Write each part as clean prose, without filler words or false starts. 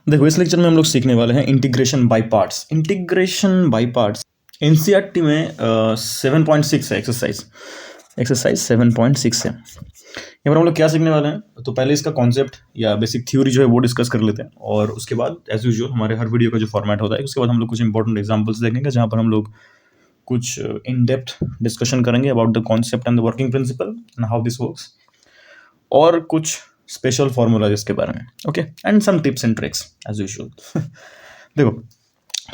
देखो इस लेक्चर में हम लोग सीखने वाले हैं integration by parts. Integration by parts NCERT में 7.6 है। एक्सरसाइज 7.6 है। यहाँ पर हम लोग क्या सीखने वाले हैं, तो पहले इसका कॉन्सेप्ट या बेसिक थ्योरी जो है वो डिस्कस कर लेते हैं, और उसके बाद एज यूजुअल हमारे हर वीडियो का जो फॉर्मेट होता है उसके बाद हम लोग कुछ इंपॉर्टेंट एग्जांपल्स देखेंगे जहाँ पर हम लोग कुछ इन डेप्थ डिस्कशन करेंगे about the concept and the working principle and how this works, और कुछ स्पेशल फॉर्मूला इसके बारे में। Okay, and some tips and tricks as usual. देखो,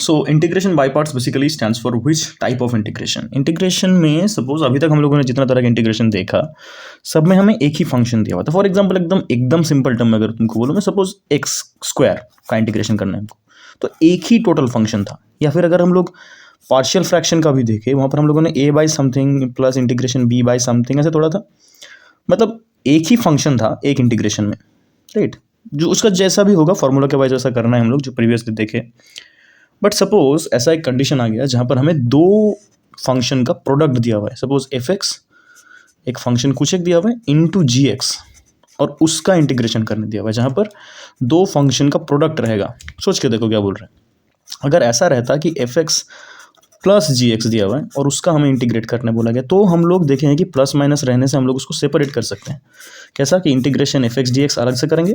so integration by parts basically stands for which type of integration. Integration में suppose अभी तक हम लोगों ने जितना तरह का इंटीग्रेशन देखा सब में हमें एक ही फंक्शन दिया हुआ था। फॉर एग्जांपल एकदम सिंपल टर्म में अगर तुमको बोलो, मैं सपोज एक्स स्क्वायर का इंटीग्रेशन करना है हमको, तो एक ही टोटल फंक्शन था। या फिर अगर हम लोग पार्शियल फ्रैक्शन का भी देखे, वहाँ पर हम लोगों ने a by something plus integration b by something ऐसे थोड़ा था, मतलब एक ही फंक्शन था एक इंटीग्रेशन में, राइट। जो उसका जैसा भी होगा फॉर्मूला के वाइज ऐसा करना है हम लोग जो प्रीवियसली देखे। बट सपोज ऐसा एक कंडीशन आ गया जहाँ पर हमें दो फंक्शन का प्रोडक्ट दिया हुआ है। सपोज एफ एक्स एक फंक्शन कुछ एक दिया हुआ है इंटू जी एक्स, और उसका इंटीग्रेशन करने दिया हुआ है जहाँ पर दो फंक्शन का प्रोडक्ट रहेगा। सोच के देखो क्या बोल रहे हैं। अगर ऐसा रहता कि एफ एक्स प्लस जी एक्स दिया हुआ है और उसका हमें इंटीग्रेट करने बोला गया, तो हम लोग देखेंगे कि प्लस माइनस रहने से हम लोग उसको सेपरेट कर सकते हैं। कैसा कि integration F x d x अलग से करेंगे,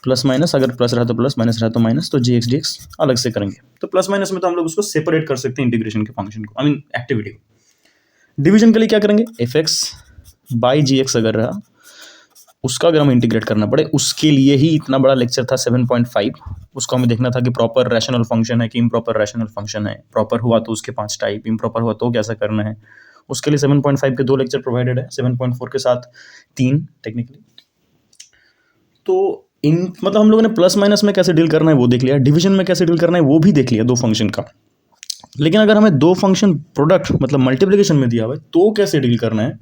प्लस माइनस अगर प्लस रहा तो प्लस, माइनस रहा तो माइनस, तो जी एक्स डी एक्स अलग से करेंगे। तो प्लस माइनस में तो हम लोग उसको सेपरेट कर सकते हैं इंटीग्रेशन के फंक्शन को, आई मीन एक्टिविटी को। डिवीजन के लिए क्या करेंगे, f x by g x अगर रहा, उसका अगर हम इंटीग्रेट करना पड़े, उसके लिए ही इतना बड़ा लेक्चर था 7.5। उसको हमें देखना था कि प्रॉपर रैशनल फंक्शन है कि इम्प्रॉपर रैशनल फंक्शन है, प्रॉपर हुआ तो उसके 5 टाइप, इम्प्रॉपर हुआ तो कैसा करना है। उसके लिए 7.5 के 2 लेक्चर प्रोवाइडेड है, 7.4 के साथ 3 टेक्निकली। तो मतलब हम लोगों ने प्लस माइनस में कैसे डील करना है वो देख लिया, डिवीजन में कैसे डील करना है वो भी देख लिया दो फंक्शन का। लेकिन अगर हमें दो फंक्शन प्रोडक्ट मतलब मल्टीप्लिकेशन में दिया हुआ है तो कैसे डील करना है,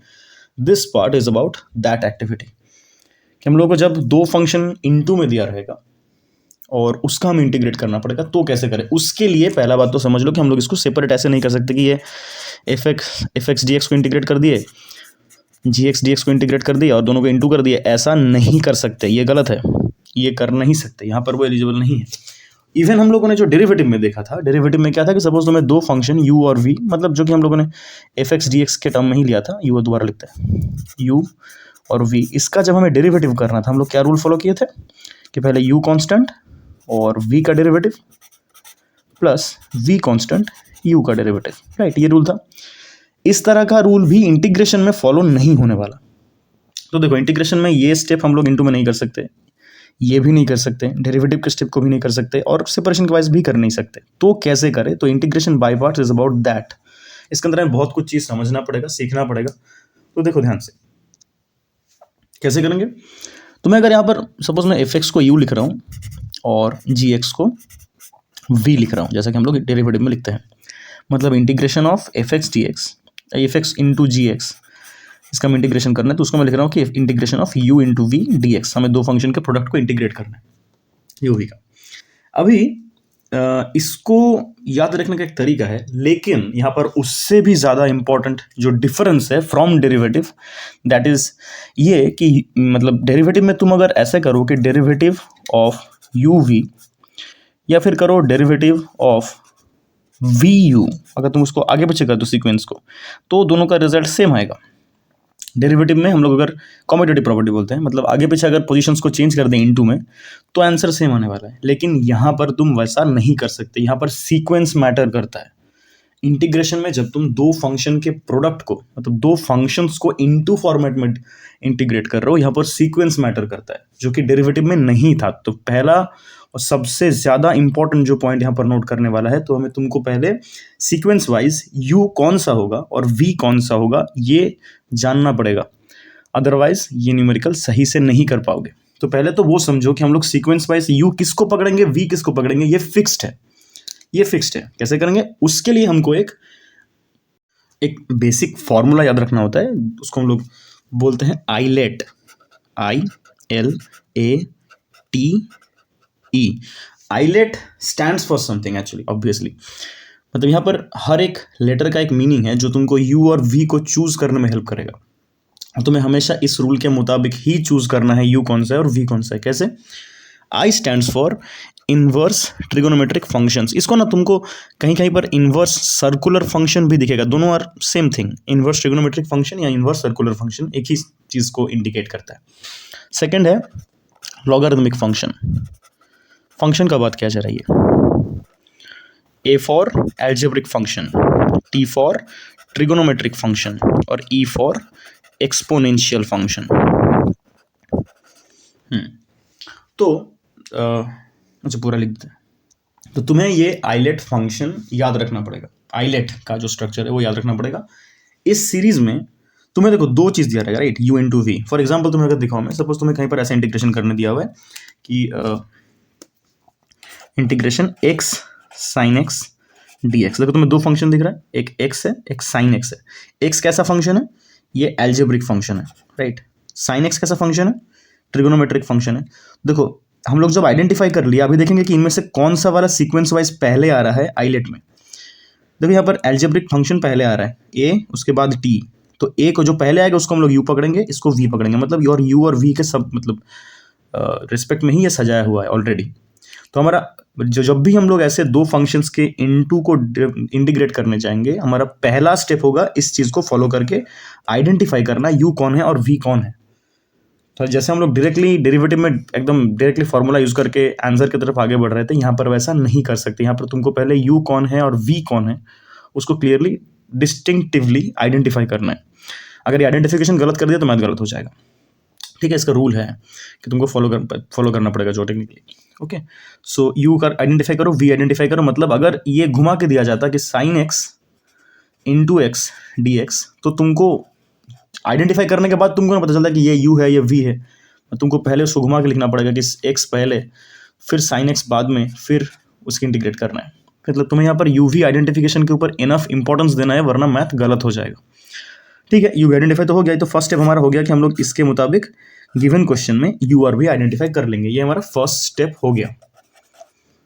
this part is about that activity. कि हम लोगों को जब दो फंक्शन इनटू में दिया रहेगा और उसका हम इंटीग्रेट करना पड़ेगा तो कैसे करें। उसके लिए पहला बात तो समझ लो कि हम लोग इसको सेपरेट ऐसे नहीं कर सकते कि ये एफ एक्स डी एक्स को इंटीग्रेट कर दिए, जी एक्स डी एक्स को इंटीग्रेट कर दिया और दोनों को इंटू कर दिए। ऐसा नहीं कर सकते, ये गलत है, ये कर नहीं सकते, यहाँ पर वो एलिजिबल नहीं है। इवन हम लोगों ने जो डेरिवेटिव में देखा था, डेरिवेटिव में क्या था कि सपोज तुम्हें दो फंक्शन u और v, मतलब जो कि हम लोगों ने एफ एक्स डी एक्स के टर्म में ही लिया था, u दोबारा लिखते हैं u और v, इसका जब हमें डेरिवेटिव करना था हम लोग क्या रूल फॉलो किए थे कि पहले u कांस्टेंट और v का derivative plus v constant u का डेरिवेटिव, राइट। ये रूल था। इस तरह का रूल भी इंटीग्रेशन में फॉलो नहीं होने वाला। तो देखो इंटीग्रेशन में ये स्टेप हम लोग इंटू में नहीं कर सकते, ये भी नहीं कर सकते, डेरिवेटिव के स्टेप को भी नहीं कर सकते, और सेपरेशन के वाइज भी कर नहीं सकते। तो कैसे करें, तो integration by parts is about that. इसके अंदर हमें बहुत कुछ चीज़ समझना पड़ेगा, सीखना पड़ेगा। तो देखो ध्यान से कैसे करेंगे। तो मैं अगर यहाँ पर सपोज मैं एफ एक्स को यू लिख रहा हूँ और जी एक्स को वी लिख रहा हूँ, जैसा कि हम लोग डेरिवेटिव में लिखते हैं, मतलब integration of f x d x, f x into g x, इसका हम इंटीग्रेशन करना है। तो उसको मैं लिख रहा हूँ कि integration of u into v d x, हमें दो फंक्शन के प्रोडक्ट को इंटीग्रेट करना है यू वी का। अभी इसको याद रखने का एक तरीका है, लेकिन यहाँ पर उससे भी ज़्यादा इंपॉर्टेंट जो डिफरेंस है फ्रॉम डेरिवेटिव, दैट इज ये कि मतलब डेरिवेटिव में तुम अगर ऐसे करो कि डेरिवेटिव ऑफ यू वी, या फिर करो डेरिवेटिव ऑफ वी यू, अगर तुम उसको आगे पीछे कर दो सीक्वेंस को, तो दोनों का रिजल्ट सेम आएगा। डेरिवेटिव में हम लोग अगर कम्यूटेटिव प्रॉपर्टी बोलते हैं, मतलब आगे पीछे अगर पोजीशंस को चेंज कर दें इनटू में, तो आंसर सेम आने वाला है। लेकिन यहाँ पर तुम वैसा नहीं कर सकते, यहाँ पर सीक्वेंस मैटर करता है। इंटीग्रेशन में जब तुम दो फंक्शन के प्रोडक्ट को, मतलब दो फंक्शंस को इनटू फॉर्मेट में इंटीग्रेट कर रहे हो, यहाँ पर सीक्वेंस मैटर करता है, जो कि डेरिवेटिव में नहीं था। तो पहला और सबसे ज़्यादा इंपॉर्टेंट जो पॉइंट यहाँ पर नोट करने वाला है, तो हमें तुमको पहले सीक्वेंस वाइज u कौन सा होगा और v कौन सा होगा ये जानना पड़ेगा, अदरवाइज ये न्यूमेरिकल सही से नहीं कर पाओगे। तो पहले तो वो समझो कि हम लोग सीक्वेंस वाइज u किसको पकड़ेंगे, v किसको पकड़ेंगे, ये फिक्स्ड है, ये फिक्स्ड है। कैसे करेंगे, उसके लिए हमको एक बेसिक फॉर्मूला याद रखना होता है, उसको हम लोग बोलते हैं ILATE, ILATE। ILATE stands for something actually, obviously, मतलब यहाँ पर हर एक लेटर का एक मीनिंग है जो तुमको u और v को चूज करने में हेल्प करेगा। तुम्हें हमेशा इस रूल के मुताबिक ही चूज करना है u कौन सा है और v कौन सा है। कैसे, आई stands for inverse trigonometric functions. इसको ना तुमको कहीं कहीं पर इन्वर्स सर्कुलर फंक्शन भी दिखेगा, दोनों are same thing, inverse trigonometric function या इन्वर्स सर्कुलर फंक्शन एक ही चीज़ को इंडिकेट करता है। सेकंड है लॉगरिथमिक फंक्शन। फंक्शन का बात क्या जा रही है, A for algebraic function, T for trigonometric function और ई फॉर एक्सपोनेंशियल फंक्शन। तो मुझे पूरा लिख देते हैं। तो तुम्हें ये आइलेट फंक्शन याद रखना पड़ेगा, आइलेट का जो स्ट्रक्चर है वो याद रखना पड़ेगा। इस सीरीज में तुम्हें देखो दो चीज़ दिया रहेगा, right, u into v. For example तुम्हें अगर दिखाओ मैं, सपोज तुम्हें कहीं पर ऐसा इंटीग्रेशन करने दिया हुआ है कि integration x sine x d x. देखो तुम्हें दो फंक्शन दिख रहा है, एक एक्स है एक साइन एक्स है। एक्स कैसा फंक्शन है, ये एल्जेब्रिक फंक्शन है, राइट। साइन एक्स कैसा फंक्शन है, ट्रिगोनोमेट्रिक फंक्शन है। देखो हम लोग जब आइडेंटिफाई कर लिया, अभी देखेंगे कि इनमें से कौन सा वाला सीक्वेंस वाइज पहले आ रहा है आइलेट में। देखो यहाँ पर एल्जेब्रिक फंक्शन पहले आ रहा है, ए उसके बाद टी। तो ए को जो पहले आएगा उसको हम लोग यू पकड़ेंगे, इसको वी पकड़ेंगे, मतलब यू और वी के सब मतलब रिस्पेक्ट में ही ये सजाया हुआ है ऑलरेडी। तो हमारा जब भी हम लोग ऐसे दो फंक्शंस के इनटू को इंटीग्रेट करने जाएंगे, हमारा पहला स्टेप होगा इस चीज़ को फॉलो करके आइडेंटिफाई करना यू कौन है और वी कौन है। तो जैसे हम लोग डायरेक्टली डेरिवेटिव में एकदम डायरेक्टली फार्मूला यूज करके आंसर की तरफ आगे बढ़ रहे थे, यहाँ पर वैसा नहीं कर सकते। यहाँ पर तुमको पहले यू कौन है और वी कौन है उसको क्लियरली डिस्टिंक्टिवली आइडेंटिफाई करना है। अगर ये आइडेंटिफिकेशन गलत कर दिया तो मैथ गलत हो जाएगा, ठीक है। इसका रूल है कि तुमको फॉलो करना पड़ेगा जो टेक्निकली, ओके। सो यू का आइडेंटिफाई करो, वी आइडेंटिफाई करो। मतलब अगर ये घुमा के दिया जाता कि sine x into x d x, तो तुमको आइडेंटिफाई करने के बाद तुमको ना पता चलता कि ये यू है ये वी है, तुमको पहले उसको घुमा के लिखना पड़ेगा कि एक्स पहले फिर साइन एक्स बाद में फिर उसकी इंटीग्रेट करना है। मतलब तुम्हें यहाँ पर यू वी आइडेंटिफिकेशन के ऊपर इनफ इंपॉर्टेंस देना है, वरना मैथ गलत हो जाएगा, ठीक है। यू आइडेंटिफाई तो हो गया, तो फर्स्ट स्टेप हमारा हो गया कि हम लोग इसके मुताबिक गिवन क्वेश्चन में यू और वी आइडेंटिफाई कर लेंगे, ये हमारा फर्स्ट स्टेप हो गया।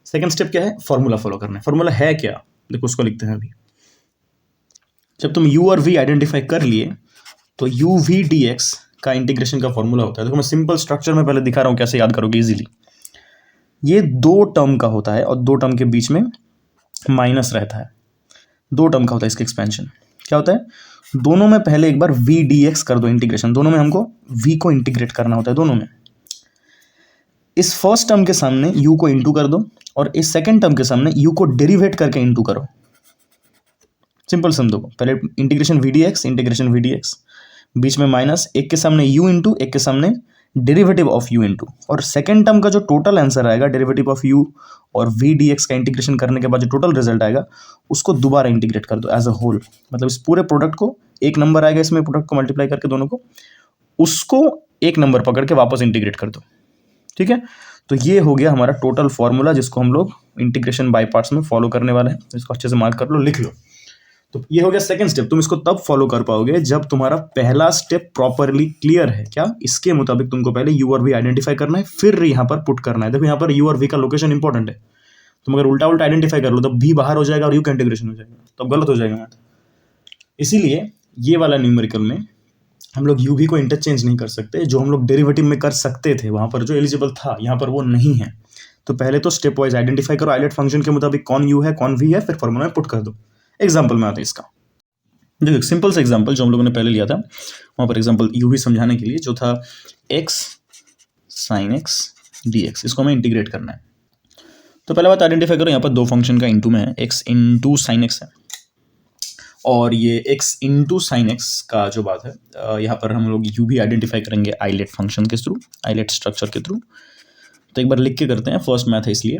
सेकंड स्टेप क्या है, फॉर्मूला फॉलो करना है। फॉर्मूला है क्या, देखो उसको लिखते हैं अभी। जब तुम यू और वी आइडेंटिफाई कर लिए तो यू वी डी एक्स का इंटीग्रेशन का फॉर्मूला होता है। देखो मैं सिंपल स्ट्रक्चर में पहले दिखा रहा हूँ कैसे याद करोगे इजीली। ये दो टर्म का होता है और दो टर्म के बीच में माइनस रहता है, दो टर्म का होता है इसका एक्सपेंशन। क्या होता है, दोनों में पहले एक बार वी डी एक्स कर दो इंटीग्रेशन, दोनों में हमको वी को इंटीग्रेट करना होता है दोनों में। इस फर्स्ट टर्म के सामने यू को इंटू कर दो और इस सेकेंड टर्म के सामने यू को डेरिवेट करके इंटू करो। सिंपल समझो, पहले integration v d x, integration v d x, बीच में माइनस, एक के सामने यू इंटू एक के सामने डेरिवेटिव ऑफ यू इंटू, और सेकेंड टर्म का जो टोटल आंसर आएगा डेरिवेटिव ऑफ यू और वी डी एक्स का इंटीग्रेशन करने के बाद जो टोटल रिजल्ट आएगा उसको दोबारा इंटीग्रेट कर दो एज अ होल। मतलब इस पूरे प्रोडक्ट को एक नंबर आएगा, इसमें प्रोडक्ट को मल्टीप्लाई करके दोनों को, उसको एक नंबर पकड़ के वापस इंटीग्रेट कर दो, ठीक है। तो ये हो गया हमारा टोटल फॉर्मूला जिसको हम लोग इंटीग्रेशन बाय पार्ट्स में फॉलो करने वाले हैं। इसको अच्छे से मार्क कर लो, लिख लो। तो ये हो गया सेकंड स्टेप। तुम इसको तब फॉलो कर पाओगे जब तुम्हारा पहला स्टेप प्रॉपरली क्लियर है। क्या, इसके मुताबिक तुमको पहले यू और वी आइडेंटिफाई करना है, फिर यहाँ पर पुट करना है। देखो यहाँ पर यू और वी का लोकेशन इंपॉर्टेंट है। तुम अगर उल्टा उल्टा आइडेंटिफाई कर लो तब भी बाहर हो जाएगा और यू का इंटीग्रेशन हो जाएगा, तब गलत हो जाएगा मैथ। इसीलिए ये वाला न्यूमेरिकल में हम लोग यू वी को इंटरचेंज नहीं कर सकते। जो हम लोग डेरिवेटिव में कर सकते थे वहाँ पर जो एलिजिबल था, यहाँ पर वो नहीं है। तो पहले तो स्टेप वाइज आइडेंटिफाई करो आइलेट फंक्शन के मुताबिक कौन यू है कौन वी है, फिर फॉर्मूला में पुट कर दो। एग्जाम्पल में आता है इसका, देखो एक सिंपल सा एग्जांपल जो हम लोगों ने पहले लिया था, वहाँ पर एग्जांपल यू भी समझाने के लिए जो था x sin x dx, इसको हमें इंटीग्रेट करना है। तो पहले बात आइडेंटिफाई करो, यहाँ पर दो फंक्शन का इंटू में है, x इंटू साइन एक्स है और ये x इंटू साइन एक्स का जो बात है यहाँ पर हम लोग यू भी आइडेंटिफाई करेंगे आइलेट फंक्शन के थ्रू, आइलेट स्ट्रक्चर के थ्रू। तो एक बार लिख के करते हैं, फर्स्ट मैथ है इसलिए।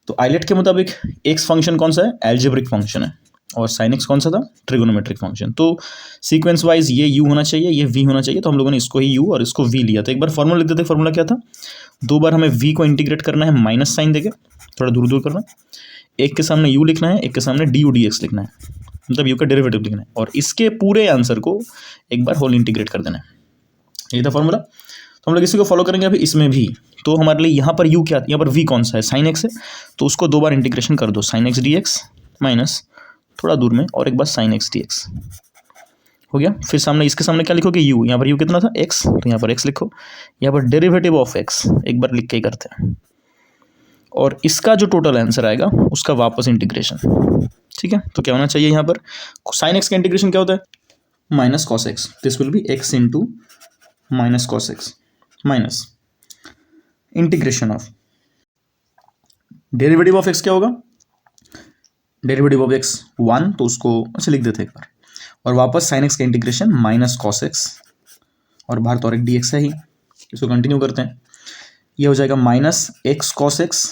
तो आइलेट के मुताबिक x फंक्शन कौन सा है, एल्जेब्रिक फंक्शन है, और साइन एक्स कौन सा था, ट्रिगोनोमेट्रिक फंक्शन। तो सीक्वेंस वाइज ये u होना चाहिए, ये v होना चाहिए, तो हम लोगों ने इसको ही u और इसको v लिया। तो एक बार फॉर्मूला लिख देते हैं। फॉर्मूला क्या था, दो बार हमें v को इंटीग्रेट करना है, माइनस साइन देके थोड़ा दूर दूर करना, एक के सामने u लिखना है, एक के सामने du dx लिखना है, मतलब u का डेरिवेटिव लिखना है, और इसके पूरे आंसर को एक बार होल इंटीग्रेट कर देना है। ये था फॉर्मूला। तो हम लोग इसी को फॉलो करेंगे अभी इसमें भी। तो हमारे लिए यहाँ पर u क्या, यहाँ पर v कौन सा है, साइन एक्स है, तो उसको दो बार इंटीग्रेशन कर दो, sine x d x minus थोड़ा दूर में और एक बार साइन एक्स डी एक्स हो गया। फिर सामने इसके सामने क्या लिखोगे, u, यहाँ पर u कितना था x, तो यहाँ पर x लिखो, यहाँ पर डेरिवेटिव ऑफ x एक बार लिख के ही करते हैं, और इसका जो टोटल आंसर आएगा उसका वापस इंटीग्रेशन। ठीक है, तो क्या होना चाहिए यहाँ पर, साइन एक्स का इंटीग्रेशन क्या होता है, minus cos x, this will be x into minus cos x minus integration of derivative of x क्या होगा, डेरिवेटिव ऑफ एक्स 1, तो उसको अच्छा लिख देते हैं एक बार, और वापस साइन एक्स का इंटीग्रेशन माइनस कॉस एक्स, और बाहर तो और एक डी एक्स है ही, इसको कंटिन्यू करते हैं, ये हो जाएगा minus x cos x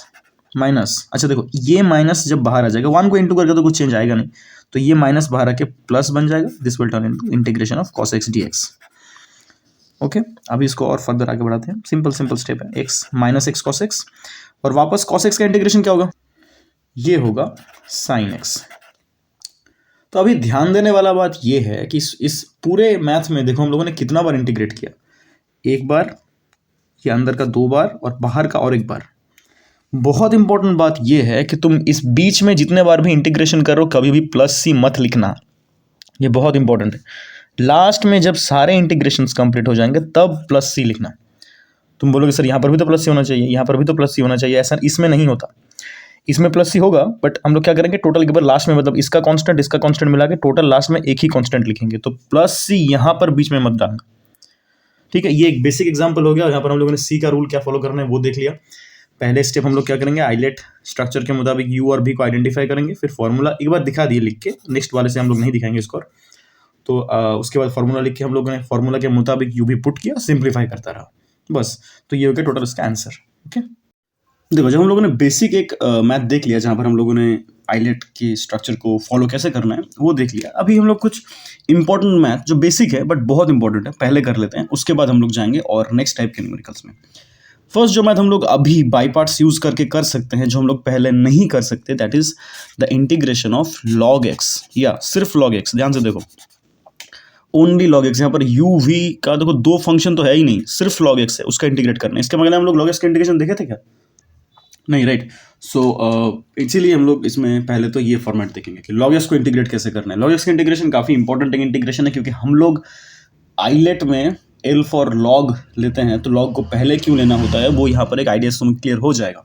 minus, अच्छा देखो ये माइनस जब बाहर आ जाएगा 1 को इंटू करके तो कुछ चेंज आएगा नहीं, तो ये माइनस बाहर आके प्लस बन जाएगा, this will turn into integration of cos x d x. Okay, अभी इसको और फर्दर आगे बढ़ाते हैं, सिंपल स्टेप है, x minus x cos x, और वापस कॉस एक्स का इंटीग्रेशन क्या होगा, ये होगा साइन एक्स। तो अभी ध्यान देने वाला बात ये है कि इस पूरे मैथ में देखो हम लोगों ने कितना बार इंटीग्रेट किया, एक बार, ये अंदर का 2 बार और बाहर का और एक बार। बहुत इंपॉर्टेंट बात ये है कि तुम इस बीच में जितने बार भी इंटीग्रेशन करो कभी भी प्लस सी मत लिखना, ये बहुत इंपॉर्टेंट है। लास्ट में जब सारे इंटीग्रेशंस कंप्लीट हो जाएंगे तब प्लस सी लिखना। तुम बोलोगे सर यहाँ पर भी तो प्लस सी होना चाहिए, यहाँ पर भी तो प्लस सी होना चाहिए, ऐसा इसमें नहीं होता, इसमें प्लस सी होगा बट हम लोग क्या करेंगे, टोटल के बाद लास्ट में मतलब इसका कांस्टेंट मिला के टोटल लास्ट में एक ही कांस्टेंट लिखेंगे, तो प्लस सी यहाँ पर बीच में मत डालना। ठीक है, ये एक बेसिक एग्जांपल हो गया, यहाँ पर हम लोगों ने सी का रूल क्या फॉलो करना है वो देख लिया। पहले स्टेप हम लोग क्या करेंगे, आइलेट स्ट्रक्चर के मुताबिक यू और भी को आइडेंटिफाई करेंगे, फिर फॉर्मूला एक बार दिखा दिए लिख के, नेक्स्ट वाले से हम लोग नहीं दिखाएंगे इसको, तो उसके बाद फॉर्मूला लिख के हम लोगों ने फॉर्मूला के मुताबिक यू भी पुट किया, सिंप्लीफाई करता रहा, बस। तो ये हो गया टोटल इसका आंसर। ओके, देखो जब हम लोगों ने बेसिक एक मैथ देख लिया जहाँ पर हम लोगों ने आइलेट के स्ट्रक्चर को फॉलो कैसे करना है वो देख लिया, अभी हम लोग कुछ इंपॉर्टेंट मैथ जो बेसिक है बट बहुत इंपॉर्टेंट है पहले कर लेते हैं, उसके बाद हम लोग जाएंगे और नेक्स्ट टाइप के न्यूमेरिकल्स में। फर्स्ट जो मैथ हम लोग अभी बाई पार्ट्स यूज करके कर सकते हैं, जो हम लोग पहले नहीं कर सकते, that is the integration of log x, या सिर्फ लॉग एक्स। ध्यान से देखो, ओनली लॉग एक्स, यहाँ पर यू वी का देखो 2 फंक्शन तो है ही नहीं, सिर्फ लॉग एक्स है, उसका इंटीग्रेट करना है। इसके मतलब हम लोग लॉग एक्स का इंटीग्रेशन देखे थे क्या, नहीं, राइट। सो इसीलिए हम लोग इसमें पहले तो ये फॉर्मेट देखेंगे कि लॉग एक्स को इंटीग्रेट कैसे करना है। लॉग एक्स का इंटीग्रेशन काफ़ी इंपॉर्टेंट इंटीग्रेशन है, क्योंकि हम लोग आइलेट में एल फॉर लॉग लेते हैं, तो लॉग को पहले क्यों लेना होता है वो यहाँ पर एक आइडिया से क्लियर हो जाएगा।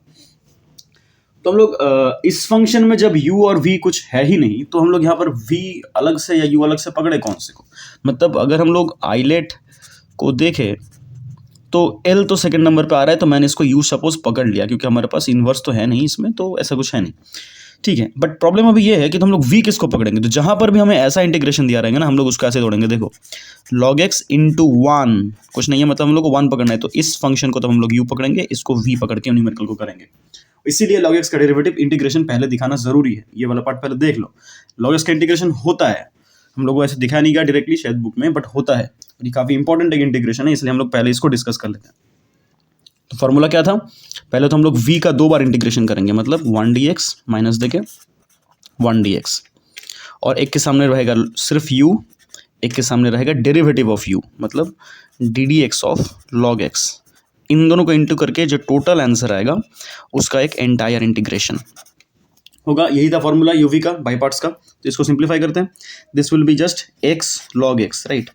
तो हम लोग इस फंक्शन में जब u और v कुछ है ही नहीं, तो हम लोग यहाँ पर v अलग से या u अलग से पकड़े कौन से को, मतलब अगर हम लोग आइलेट को देखें तो l तो सेकंड नंबर पे आ रहा है, तो मैंने इसको u सपोज पकड़ लिया, क्योंकि हमारे पास इन्वर्स तो है नहीं इसमें, तो ऐसा कुछ है नहीं। ठीक है, बट प्रॉब्लम अभी ये है कि तो हम लोग v किसको पकड़ेंगे, तो जहां पर भी हमें ऐसा इंटीग्रेशन दिया रहेगा ना, हम लोग उसको ऐसे तोड़ेंगे। देखो log x इंटू 1 कुछ नहीं है, मतलब हम लोग को 1 पकड़ना है, तो इस फंक्शन को तो हम लोग u पकड़ेंगे, इसको v पकड़ के न्यूमेरिकल को करेंगे। इसीलिए log x का डेरिवेटिव इंटीग्रेशन पहले दिखाना जरूरी है, ये वाला पार्ट पहले देख लो। log x का इंटीग्रेशन होता है, हम लोग को ऐसे दिखाया नहीं गया डायरेक्टली शायद बुक में, बट होता है, और ये काफी इंपॉर्टेंट एक इंटीग्रेशन है, इसलिए हम लोग पहले इसको डिस्कस कर लेते हैं। तो फॉर्मूला क्या था, पहले तो हम लोग v का 2 बार इंटीग्रेशन करेंगे, मतलब 1 dx माइनस देके 1 dx, और एक के सामने रहेगा सिर्फ u, एक के सामने रहेगा डेरिवेटिव ऑफ u, मतलब ddx ऑफ log x। इन दोनों को इंटू करके जो टोटल आंसर आएगा उसका एक एंटायर इंटीग्रेशन होगा। यही था फॉर्मूला यूवी का बाई पार्ट्स का। तो इसको सिंप्लीफाई करते हैं, this will be just x log x, right.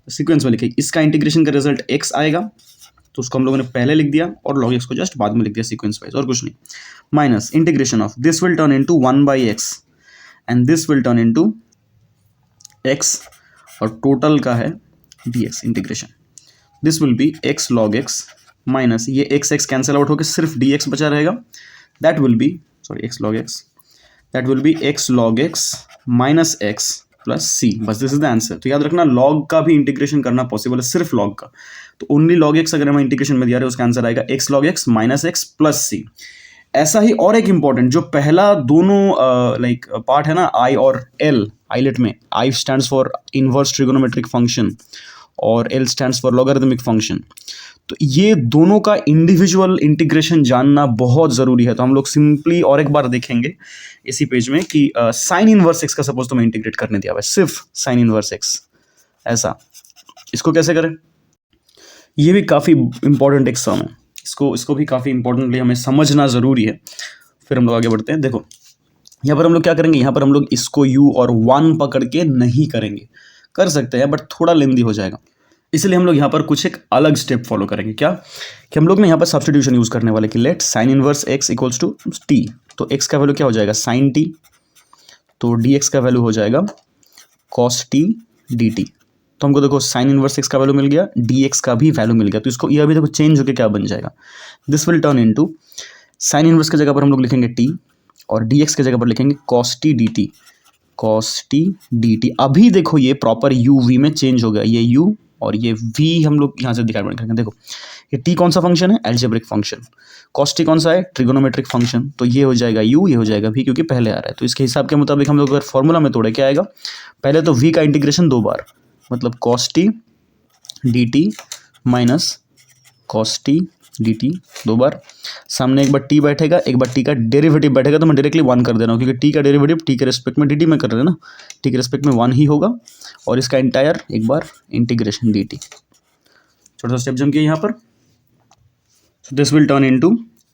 Sequence में लिखे, इसका इंटीग्रेशन का रिजल्ट x आएगा, तो उसको हम लोगों ने पहले लिख दिया, और log x को जस्ट बाद में लिख दिया सीक्वेंस वाइज, और कुछ नहीं। Minus integration of this will turn into 1/x and this will turn into x, और टोटल का है dx integration. This will B x log x minus ये x कैंसिल आउट होकर सिर्फ dx बचा रहेगा, that will B x log x, that will B x log x minus x plus c, बस this is the answer. तो याद रखना log का भी इंटीग्रेशन करना पॉसिबल है, सिर्फ log का, तो ओनली log x अगर हमें इंटीग्रेशन में दिया रहे उसका आंसर आएगा x log x minus x plus c। ऐसा ही और एक इंपॉर्टेंट, जो पहला दोनों लाइक पार्ट है ना I और L आइलेट में, I stands for inverse trigonometric function और L stands for logarithmic function, तो ये दोनों का इंडिविजुअल इंटीग्रेशन जानना बहुत ज़रूरी है। तो हम लोग सिंपली और एक बार देखेंगे इसी पेज में कि साइन इनवर्स एक्स का सपोज तो मैं इंटीग्रेट करने दिया हुआ है, सिर्फ साइन इनवर्स एक्स, ऐसा इसको कैसे करें, ये भी काफ़ी इंपॉर्टेंट एक सम है, इसको भी काफ़ी इंपॉर्टेंटली हमें समझना ज़रूरी है। फिर हम लोग आगे बढ़ते हैं। देखो यहाँ पर हम लोग क्या करेंगे, यहाँ पर हम लोग इसको u और 1 पकड़ के नहीं करेंगे, कर सकते हैं बट थोड़ा लेंदी हो जाएगा। इसलिए हम लोग यहाँ पर कुछ एक अलग स्टेप फॉलो करेंगे। क्या कि हम लोग ना यहाँ पर सब्स्टिट्यूशन यूज़ करने वाले कि let sine inverse x equals to t. तो एक्स का वैल्यू क्या हो जाएगा साइन टी, तो डी एक्स का वैल्यू हो जाएगा कॉस टी डी टी। तो हमको देखो साइन इनवर्स एक्स का वैल्यू मिल गया, डी एक्स का भी वैल्यू मिल गया। तो इसको ये अभी देखो चेंज होकर क्या बन जाएगा, this will turn into sine inverse की जगह पर हम लोग लिखेंगे टी और डी एक्स की जगह पर लिखेंगे cos t d T, cos t d t. अभी देखो ये प्रॉपर यू वी में चेंज हो गया, ये यू और ये वी हम लोग यहाँ से डिफाइन करेंगे। देखो ये टी कौन सा फंक्शन है, एल्जेब्रिक फंक्शन। कॉस टी कौन सा है, ट्रिगोनोमेट्रिक फंक्शन। तो ये हो जाएगा यू, ये हो जाएगा वी, क्योंकि पहले आ रहा है। तो इसके हिसाब के मुताबिक हम लोग अगर फॉर्मूला में तोड़े क्या आएगा, पहले तो वी का इंटीग्रेशन 2 बार, मतलब cos t d t minus cos t d T 2 बार। सामने एक बार टी बैठेगा, एक बार टी का डेरिवेटिव बैठेगा। तो मैं डायरेक्टली 1 कर दे रहा हूँ, क्योंकि टी का डेरिवेटिव टी के रेस्पेक्ट में डी टी में कर रहे हैं ना, टी के रेस्पेक्ट में 1 ही होगा। और इसका इंटायर एक बार इंटीग्रेशन डी टी। छोटा सा स्टेप जम किया यहाँ पर। So this will turn into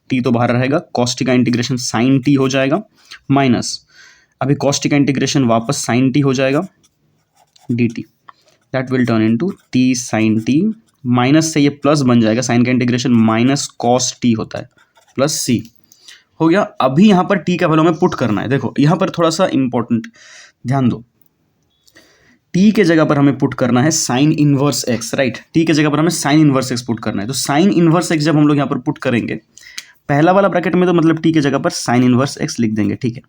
t तो बाहर रहेगा, कॉस टी का इंटीग्रेशन साइन टी हो जाएगा माइनस अभी कॉस टी का इंटीग्रेशन वापस साइन टी हो जाएगा d t. That will turn into t sine t, minus से ये प्लस बन जाएगा, साइन का इंटीग्रेशन माइनस कॉस टी होता है प्लस सी हो गया। अभी यहाँ पर टी का वैल्यू हमें पुट करना है। देखो यहाँ पर थोड़ा सा इंपॉर्टेंट ध्यान दो, टी के जगह पर हमें पुट करना है sign inverse x, right. T के जगह पर हमें साइन इनवर्स एक्स पुट करना है। तो साइन इनवर्स एक्स जब हम लोग यहाँ पर पुट करेंगे, पहला वाला ब्रैकेट में तो मतलब टी के जगह पर साइन इनवर्स एक्स लिख देंगे, ठीक है।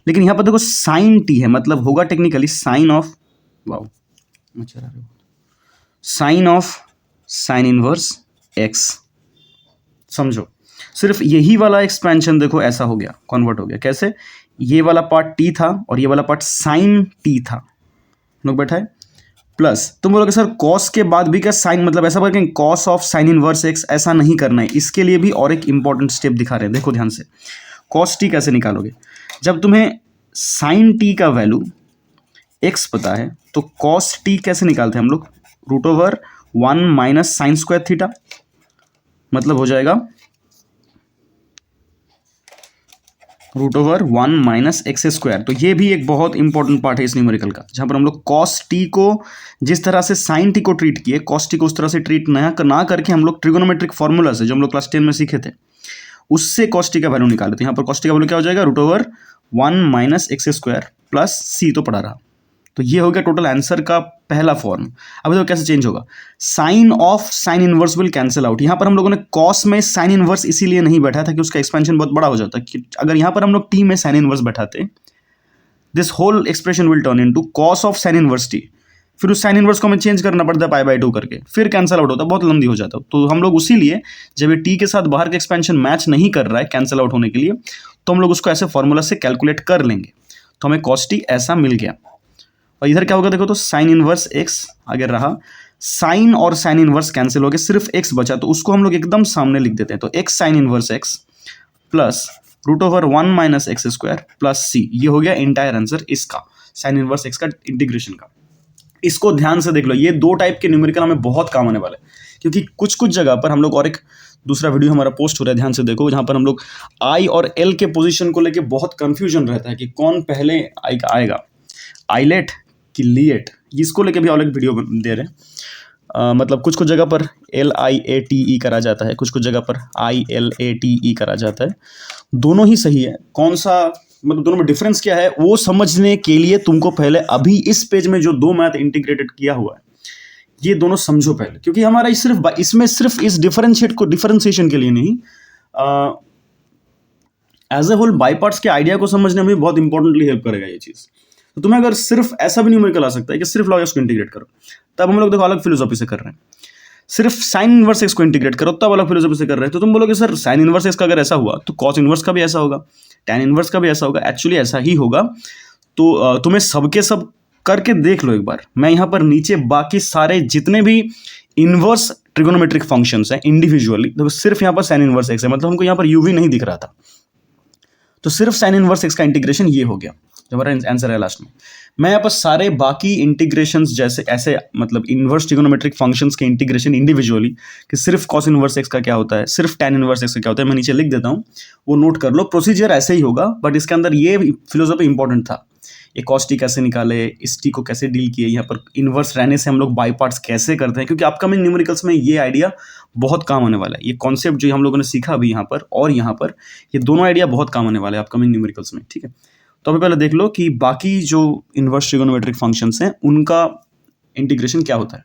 लेकिन यहाँ पर देखो साइन टी है, मतलब होगा technically sine of, wow sine of sine inverse x. समझो सिर्फ यही वाला एक्सपेंशन देखो ऐसा हो गया, कन्वर्ट हो गया। कैसे, ये वाला पार्ट टी था और ये वाला पार्ट साइन टी था, लोग बैठा है प्लस। तुम बोलोगे सर कॉस के बाद भी क्या साइन, मतलब ऐसा बोलेंगे cos of sine inverse x, ऐसा नहीं करना है। इसके लिए भी और एक इंपॉर्टेंट स्टेप दिखा रहे हैं, देखो ध्यान से। कॉस टी कैसे निकालोगे, जब तुम्हें साइन टी का वैल्यू एक्स पता है तो कॉस टी कैसे निकालते हैं हम लोग, root over 1 minus sine square theta, मतलब हो जाएगा root over 1 minus x square. तो ये भी एक बहुत इंपॉर्टेंट पार्ट है इस न्यूमेरिकल का, जहां पर हम लोग कॉस टी को जिस तरह से साइन टी को ट्रीट किए, कॉस टी को उस तरह से ट्रीट ना करके हम लोग ट्रिगोनोमेट्रिक फॉर्मूला से, जो हम लोग क्लास 10 में सीखे थे, उससे कॉस टी का वैल्यू निकाले। तो यहाँ पर कॉस टी का वैल्यू क्या हो जाएगा, root over 1 minus x square plus c तो पड़ा रहा। तो ये हो गया टोटल आंसर का पहला फॉर्म। अब देखो कैसे चेंज होगा, sine of sine inverse will cancel out. यहाँ पर हम लोगों ने कॉस में साइन इनवर्स इसीलिए नहीं बैठा था कि उसका एक्सपेंशन बहुत बड़ा हो जाता है। अगर यहाँ पर हम लोग टी में साइन इनवर्स बैठाते, this whole expression will turn into cos of sine inverse t. फिर उस साइन इनवर्स को हमें चेंज करना पड़ता है पाई/2 करके, फिर कैंसिल आउट होता है, बहुत लंबी हो जाता है। तो हम लोग उसी लिए जब ये टी के साथ बाहर का एक्सपेंशन मैच नहीं कर रहा है कैंसिल आउट होने के लिए, तो हम लोग उसको ऐसे फॉर्मूला से कैलकुलेट कर लेंगे। तो हमें कॉस टी ऐसा मिल गया। और इधर क्या होगा देखो, तो साइन इनवर्स एक्स आगे रहा, साइन और साइन इनवर्स कैंसिल हो गए, सिर्फ एक्स बचा। तो उसको हम लोग एकदम सामने लिख देते हैं। तो x sine inverse x plus root over 1 minus x square plus c, ये हो गया इंटायर आंसर इसका, साइन इनवर्स एक्स का इंटीग्रेशन का। इसको ध्यान से देख लो, ये 2 टाइप के न्यूमेरिकल हमें बहुत काम आने वाले, क्योंकि कुछ जगह पर हम लोग, और एक दूसरा वीडियो हमारा पोस्ट हो रहा है, ध्यान से देखो, जहां पर हम लोग आई और एल के पोजीशन को लेके बहुत कंफ्यूजन रहता है कि कौन पहले आएगा, आईलेट कि लीएट, इसको लेके भी अलग वीडियो दे रहे हैं। मतलब कुछ जगह पर LIATE करा जाता है, कुछ जगह पर ILATE करा जाता है। दोनों ही सही है, कौन सा मतलब दोनों में डिफरेंस क्या है वो समझने के लिए तुमको पहले अभी इस पेज में जो 2 मैथ इंटीग्रेटेड किया हुआ है ये दोनों समझो पहले, क्योंकि हमारा इसमें सिर्फ इस डिफरेंशिएशन के लिए नहीं, as a whole by parts के आइडिया को समझने में बहुत इंपॉर्टेंटली हेल्प करेगा ये चीज़। तो तुम्हें अगर सिर्फ ऐसा भी न्यूमेरिकल आ सकता है कि सिर्फ लॉग एक्स को इंटीग्रेट करो, तब हम लोग देखो अलग फिलोसॉफी से कर रहे हैं। सिर्फ साइन इनवर्स एक्स को इंटीग्रेट करो तब अलग फिलोसॉफी से कर रहे हैं। तो तुम बोलोगे सर साइन इनवर्स एक्स का अगर ऐसा हुआ तो कॉस इनवर्स का भी ऐसा होगा, टैन इनवर्स का भी ऐसा होगा। एक्चुअली ऐसा ही होगा। तो तुम्हें सबके सब करके देख लो एक बार। मैं यहाँ पर नीचे बाकी सारे जितने भी इनवर्स ट्रिगोनोमेट्रिक फंक्शंस हैं इंडिविजुअली, तो सिर्फ यहाँ पर साइन इनवर्स एक्स है, मतलब हमको यहाँ पर यूवी नहीं दिख रहा था, तो सिर्फ साइन इनवर्स एक्स का इंटीग्रेशन ये हो गया जो हमारा आंसर है लास्ट में। मैं यहाँ पर सारे बाकी इंटीग्रेशंस जैसे ऐसे मतलब इनवर्स ट्रिगोनोमेट्रिक फंक्शंस के इंटीग्रेशन इंडिविजुअली कि सिर्फ कॉस इनवर्स एक्स का क्या होता है, सिर्फ टैन इनवर्स एक्स का क्या होता है, मैं नीचे लिख देता हूँ, वो नोट कर लो। प्रोसीजर ऐसे ही होगा, बट इसके अंदर ये फिलोसॉफी इंपॉर्टेंट था। ये कॉस टी कैसे निकाले, इस टी को कैसे डील किए, यहाँ पर इन्वर्स रहने से हम लोग बाई पार्ट्स कैसे करते हैं, क्योंकि अपकमिंग न्यूमेरिकल्स में ये आइडिया बहुत काम आने वाला है। ये कॉन्सेप्ट जो हम लोगों ने सीखा अभी यहाँ पर और यहाँ पर, ये दोनों आइडिया बहुत काम आने वाले हैं अपकमिंग न्यूमेरिकल्स में। ठीक है, तो अभी पहले देख लो कि बाकी जो इन्वर्स ट्रिगोनोमेट्रिक फंक्शंस हैं उनका इंटीग्रेशन क्या होता है।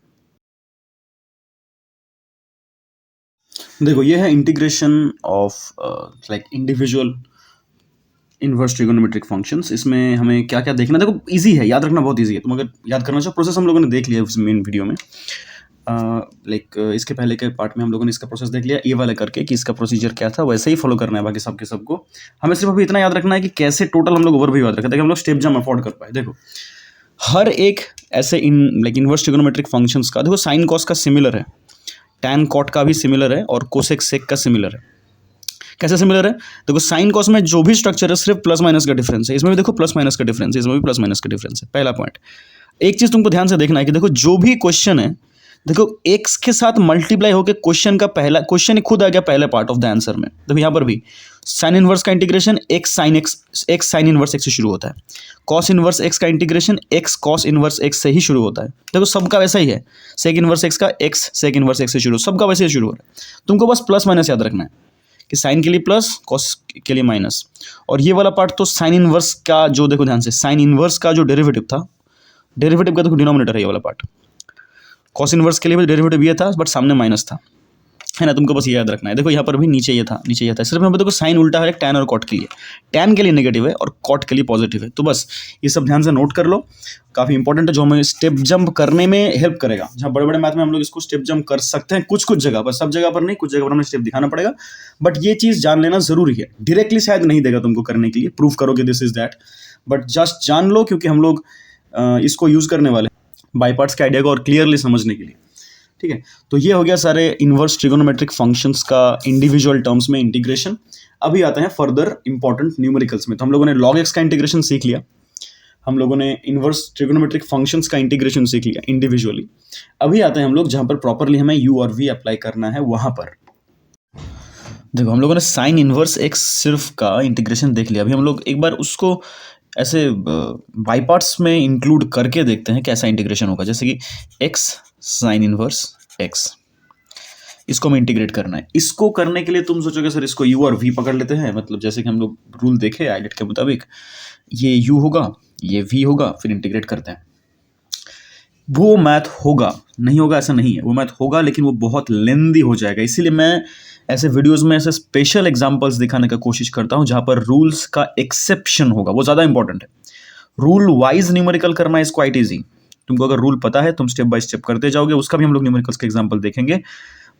देखो ये है integration of like individual inverse trigonometric functions. इसमें हमें क्या क्या देखना है, देखो इजी है, याद रखना बहुत इजी है। तुम अगर याद करना चाहो, प्रोसेस हम लोगों ने देख लिया उस मेन वीडियो में। इसके पहले के पार्ट में हम लोगों ने इसका प्रोसेस देख लिया ये वाला करके कि इसका प्रोसीजर क्या था, वैसे ही फॉलो करना है बाकी सबको। हमें सिर्फ अभी इतना याद रखना है कि कैसे टोटल हम लोग ओवरव्यू याद रखें ताकि हम लोग स्टेप जम अफोर्ड कर पाए। देखो हर एक ऐसे इन्वर्स ट्रिगोनोमेट्रिक फंक्शंस का, देखो साइन कॉस का सिमिलर है, टैन कॉट का भी सिमिलर है और कोसेक सेक का सिमिलर है। कैसे सिमिलर है, देखो साइन कॉस में जो भी स्ट्रक्चर है सिर्फ प्लस माइनस का डिफरेंस है, इसमें भी देखो प्लस माइनस का डिफरेंस है, इसमें भी प्लस माइनस का डिफरेंस है। पहला पॉइंट। एक चीज तुमको ध्यान से देखना है कि देखो जो भी क्वेश्चन है, देखो एक्स के साथ मल्टीप्लाई होकर क्वेश्चन का पहला क्वेश्चन ही खुद आ गया पहले पार्ट ऑफ द आंसर में। देखो यहाँ पर भी साइन इनवर्स का integration x sine inverse x से शुरू होता है, कॉस इनवर्स एक्स का integration x cos inverse x से ही शुरू होता है। देखो सबका वैसा ही है, सेक इनवर्स एक्स का एक्स सेक इनवर्स एक्स से शुरू, सबका वैसे ही शुरू हो रहा है। तुमको बस प्लस माइनस याद रखना है कि साइन के लिए प्लस कॉस के लिए माइनस। और ये वाला पार्ट तो साइन इनवर्स का जो, देखो ध्यान से, साइन इनवर्स का जो डेरिवेटिव था, डेरिवेटिव का देखो डिनोमिनेटर है ये वाला पार्ट। कॉस इनवर्स के लिए भी डेरिवेटिव ये था बट सामने माइनस था, है ना। तुमको बस ये याद रखना है। देखो यहाँ पर भी नीचे ये था, नीचे ये था, सिर्फ यहाँ पर देखो साइन उल्टा है टैन और कॉट के लिए, टैन के लिए नेगेटिव है और कॉट के लिए पॉजिटिव है। तो बस ये सब ध्यान से नोट कर लो, काफ़ी इंपॉर्टेंट है, जो हमें स्टेप जंप करने में हेल्प करेगा। जहाँ बड़े बड़े मैथ में हम लोग इसको स्टेप जंप कर सकते हैं कुछ जगह पर, सब जगह पर नहीं, कुछ जगह पर हमें स्टेप दिखाना पड़ेगा, बट ये चीज़ जान लेना जरूरी है। डायरेक्टली शायद नहीं देगा तुमको करने के लिए, प्रूफ करो कि this is that, but just जान लो, क्योंकि हम लोग इसको यूज़ करने वाले बाई पार्ट्स के आइडिया को और क्लियरली समझने के लिए। ठीक है, तो ये हो गया सारे इन्वर्स ट्रिगोनोमेट्रिक फंक्शंस का इंडिविजुअल टर्म्स में इंटीग्रेशन। अभी आते हैं फर्दर इंपॉर्टेंट न्यूमेरिकल्स में। तो हम लोगों ने लॉग एक्स का इंटीग्रेशन सीख लिया, हम लोगों ने इन्वर्स ट्रिगोनोमेट्रिक फंक्शंस का इंटीग्रेशन सीख लिया इंडिविजुअली। अभी आते हैं हम लोग जहाँ पर प्रॉपरली हमें यू और वी अप्लाई करना है, वहाँ पर देखो हम लोगों ने साइन इन्वर्स एक्स सिर्फ का इंटीग्रेशन देख लिया। अभी हम लोग एक बार उसको ऐसे बाई पार्ट्स में इंक्लूड करके देखते हैं कैसा इंटीग्रेशन होगा। जैसे कि एक्स साइन इनवर्स एक्स, इसको हमें इंटीग्रेट करना है। इसको करने के लिए तुम सोचोगे सर इसको यू और वी पकड़ लेते हैं, मतलब जैसे कि हम लोग रूल देखे आइलेट के मुताबिक, ये यू होगा ये वी होगा, फिर इंटीग्रेट करते हैं। वो मैथ होगा, नहीं होगा ऐसा नहीं है, वो मैथ होगा लेकिन वो बहुत लेंदी हो जाएगा। इसीलिए मैं ऐसे वीडियोस में ऐसे स्पेशल एग्जांपल्स दिखाने का कोशिश करता हूँ जहाँ पर रूल्स का एक्सेप्शन होगा, वो ज़्यादा इंपॉर्टेंट है। रूल वाइज न्यूमेरिकल करना इज क्वाइट ईजी। तुमको अगर रूल पता है तुम स्टेप बाय स्टेप करते जाओगे, उसका भी हम लोग न्यूमेरिकल्स के एग्जांपल देखेंगे,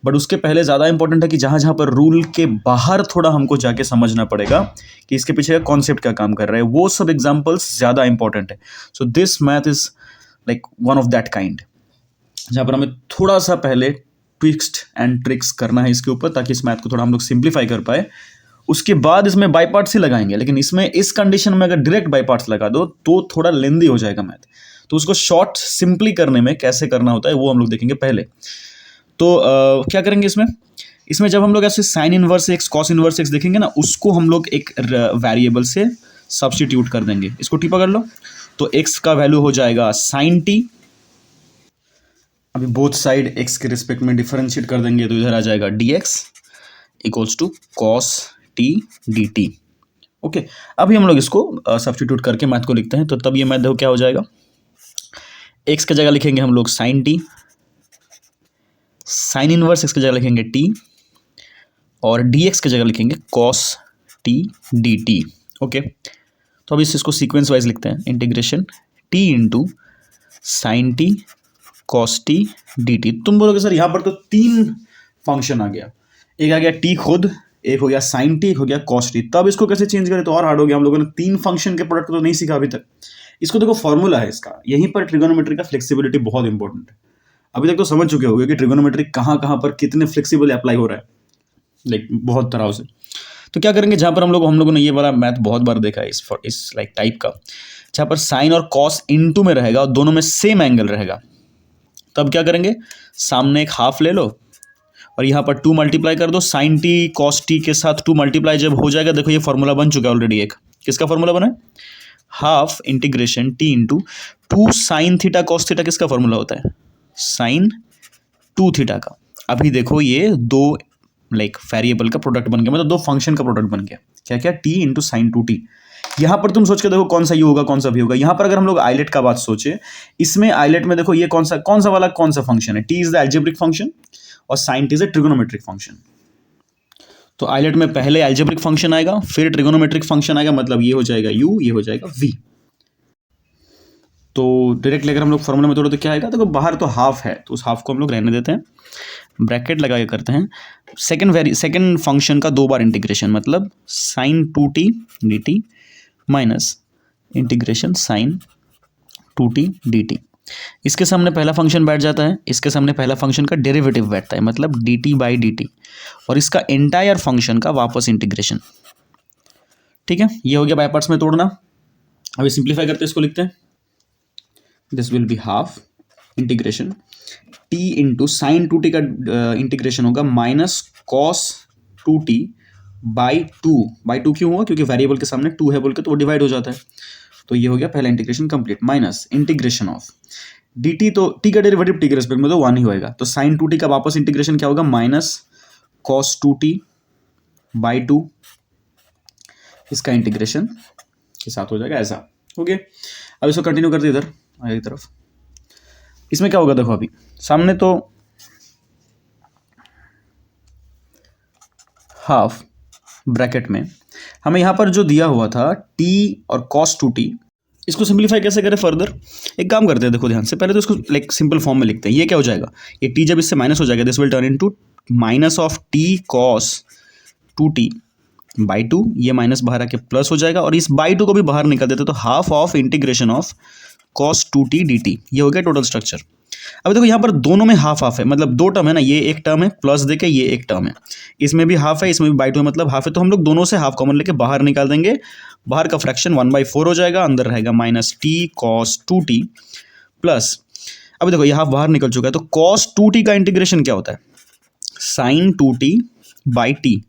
बट उसके पहले ज़्यादा इंपॉर्टेंट है कि जहाँ जहाँ पर रूल के बाहर थोड़ा हमको जाके समझना पड़ेगा कि इसके पीछे का कॉन्सेप्ट क्या काम कर रहा है, वो सब एग्जाम्पल्स ज़्यादा इंपॉर्टेंट है। So this math is like one of that kind, जहाँ पर हमें थोड़ा सा पहले ट्विक्स्ट एंड ट्रिक्स करना है इसके ऊपर, ताकि इस मैथ को थोड़ा हम लोग सिंप्लीफाई कर पाए। उसके बाद इसमें बाई पार्ट्स ही लगाएंगे, लेकिन इसमें इस कंडीशन में अगर डायरेक्ट बाई पार्ट्स लगा दो तो थोड़ा लेंदी हो जाएगा मैथ। तो उसको शॉर्ट सिंपली करने में कैसे करना होता है वो हम लोग देखेंगे पहले। तो क्या करेंगे इसमें जब हम लोग ऐसे sign inverse x cos inverse x देखेंगे ना, उसको हम लोग एक वेरिएबल से सब्स्टिट्यूट कर देंगे। इसको टी पकड़ लो, तो एक्स का वैल्यू हो जाएगा साइन टी। अभी बोथ साइड एक्स के रिस्पेक्ट में डिफरेंशिएट कर देंगे तो इधर आ जाएगा d x equals to cos t d t. Okay, अभी हम लोग इसको सब्स्टिट्यूट करके मैथ को लिखते हैं। तो तब ये मैथ देखो क्या हो जाएगा, एक्स की जगह लिखेंगे हम लोग sine t, sine inverse x की जगह लिखेंगे टी, और डी एक्स की जगह लिखेंगे cos t d t. Okay, तो अब इसको सीक्वेंस वाइज लिखते हैं, integration T into sine t cos t d T. तुम बोलोगे सर यहाँ पर तो 3 फंक्शन आ गया, एक आ गया टी खुद, एक हो गया साइन टी, एक हो गया कॉस टी, तब इसको कैसे चेंज करें, तो और हार्ड हो गया। हम लोगों ने 3 फंक्शन के प्रोडक्ट तो नहीं सीखा अभी तक। इसको देखो फॉर्मूला है इसका, यहीं पर ट्रिगोनोमेट्री का फ्लेक्सिबिलिटी बहुत इंपॉर्टेंट है। अभी तक तो समझ चुके होंगे कि ट्रिगोनोमेट्री कहाँ पर कितने फ्लेक्सिबल अप्लाई हो रहा है, लाइक बहुत तरह से। तो क्या करेंगे, जहाँ पर हम लोगों ने ये वाला मैथ बहुत बार देखा है इस लाइक टाइप का, जहाँ पर साइन और कॉस इनटू में रहेगा और दोनों में सेम एंगल रहेगा, तब क्या करेंगे, सामने एक हाफ ले लो और यहाँ पर 2 मल्टीप्लाई कर दो। साइन टी कॉस टी के साथ 2 मल्टीप्लाई जब हो जाएगा, देखो ये फॉर्मूला बन चुका है ऑलरेडी। एक किसका फॉर्मूला बना है, half integration T into two sine theta cos theta किसका फॉर्मूला होता है, साइन टू थीटा का। अभी देखो ये दो वेरिएबल का प्रोडक्ट बन गया, मतलब दो फंक्शन का प्रोडक्ट बन गया, क्या क्या, T into sine to T. यहां पर तुम सोच के देखो कौन सा ये होगा कौन सा भी होगा। यहां पर अगर हम लोग आइलेट का बात सोचे, इसमें आइलेट में देखो ये कौन सा वाला कौन सा फंक्शन है, t is the algebraic function और sine t is the trigonometric function. तो आइलेट में पहले एल्जेब्रिक फंक्शन आएगा, फिर ट्रिगोनोमेट्रिक फंक्शन आएगा, मतलब ये हो जाएगा u, ये हो जाएगा v। तो डायरेक्टली अगर हम लोग फॉर्मूला में तोड़े तो क्या आएगा, देखो बाहर तो हाफ है तो उस हाफ को हम लोग रहने देते हैं, ब्रैकेट लगा के करते हैं। सेकंड फंक्शन का दो बार इंटीग्रेशन, मतलब sign to T d t minus integration sign to T d T. इसके सामने पहला फंक्शन बैठ जाता है, इसके सामने पहला फंक्शन का डेरिवेटिव बैठता है, मतलब D T by D t, और इसका एंटायर फंक्शन का वापस इंटीग्रेशन। ठीक है, ये हो गया बाय पार्ट्स में तोड़ना। अभी सिंप्लीफाई करते हैं, इसको लिखते हैं, this will be half integration T into sine to T का इंटीग्रेशन होगा minus cos two T by two क्यों हुआ, क्योंकि वेरिएबल के सामने टू है बोल के तो वो डिवाइड हो जाता है। तो ये हो गया पहला integration complete, minus integration of D t, तो टी का डेरिवेटिव टी के रेस्पेक्ट में तो वन ही होएगा, तो साइन टू टी का वापस इंटीग्रेशन क्या होगा, minus cos two T by two, इसका इंटीग्रेशन के साथ हो जाएगा ऐसा। ओके, अब इसको कंटिन्यू करते इधर आगे की तरफ। इसमें क्या होगा देखो, अभी सामने तो हाफ ब्रैकेट में हमें यहाँ पर जो दिया हुआ था t और cos 2t, इसको सिंप्लीफाई कैसे करें फर्दर, एक काम करते हैं, देखो ध्यान से, पहले तो इसको सिंपल फॉर्म में लिखते हैं। ये क्या हो जाएगा, ये t जब इससे माइनस हो जाएगा, this will turn into minus of t cos 2t by two, ये माइनस बाहर आके प्लस हो जाएगा, और इस बाई टू को भी बाहर निकाल देते तो half of integration of cos 2t dt, ये हो गया टोटल स्ट्रक्चर। अब देखो यहाँ पर दोनों में हाफ हाफ है, मतलब दो टर्म है ना, ये एक टर्म है प्लस देके ये एक टर्म है, इसमें भी हाफ है इसमें भी बाई टू है, मतलब हाफ है, तो हम लोग दोनों से हाफ कॉमन लेके बाहर निकाल देंगे, बाहर का फ्रैक्शन 1/4 हो जाएगा, अंदर रहेगा minus T cos 2t plus, अब देखो ये हाफ बाहर निकल चुका है, तो cos 2t का इंटीग्रेशन क्या होता है, साइन 2t बाई टी,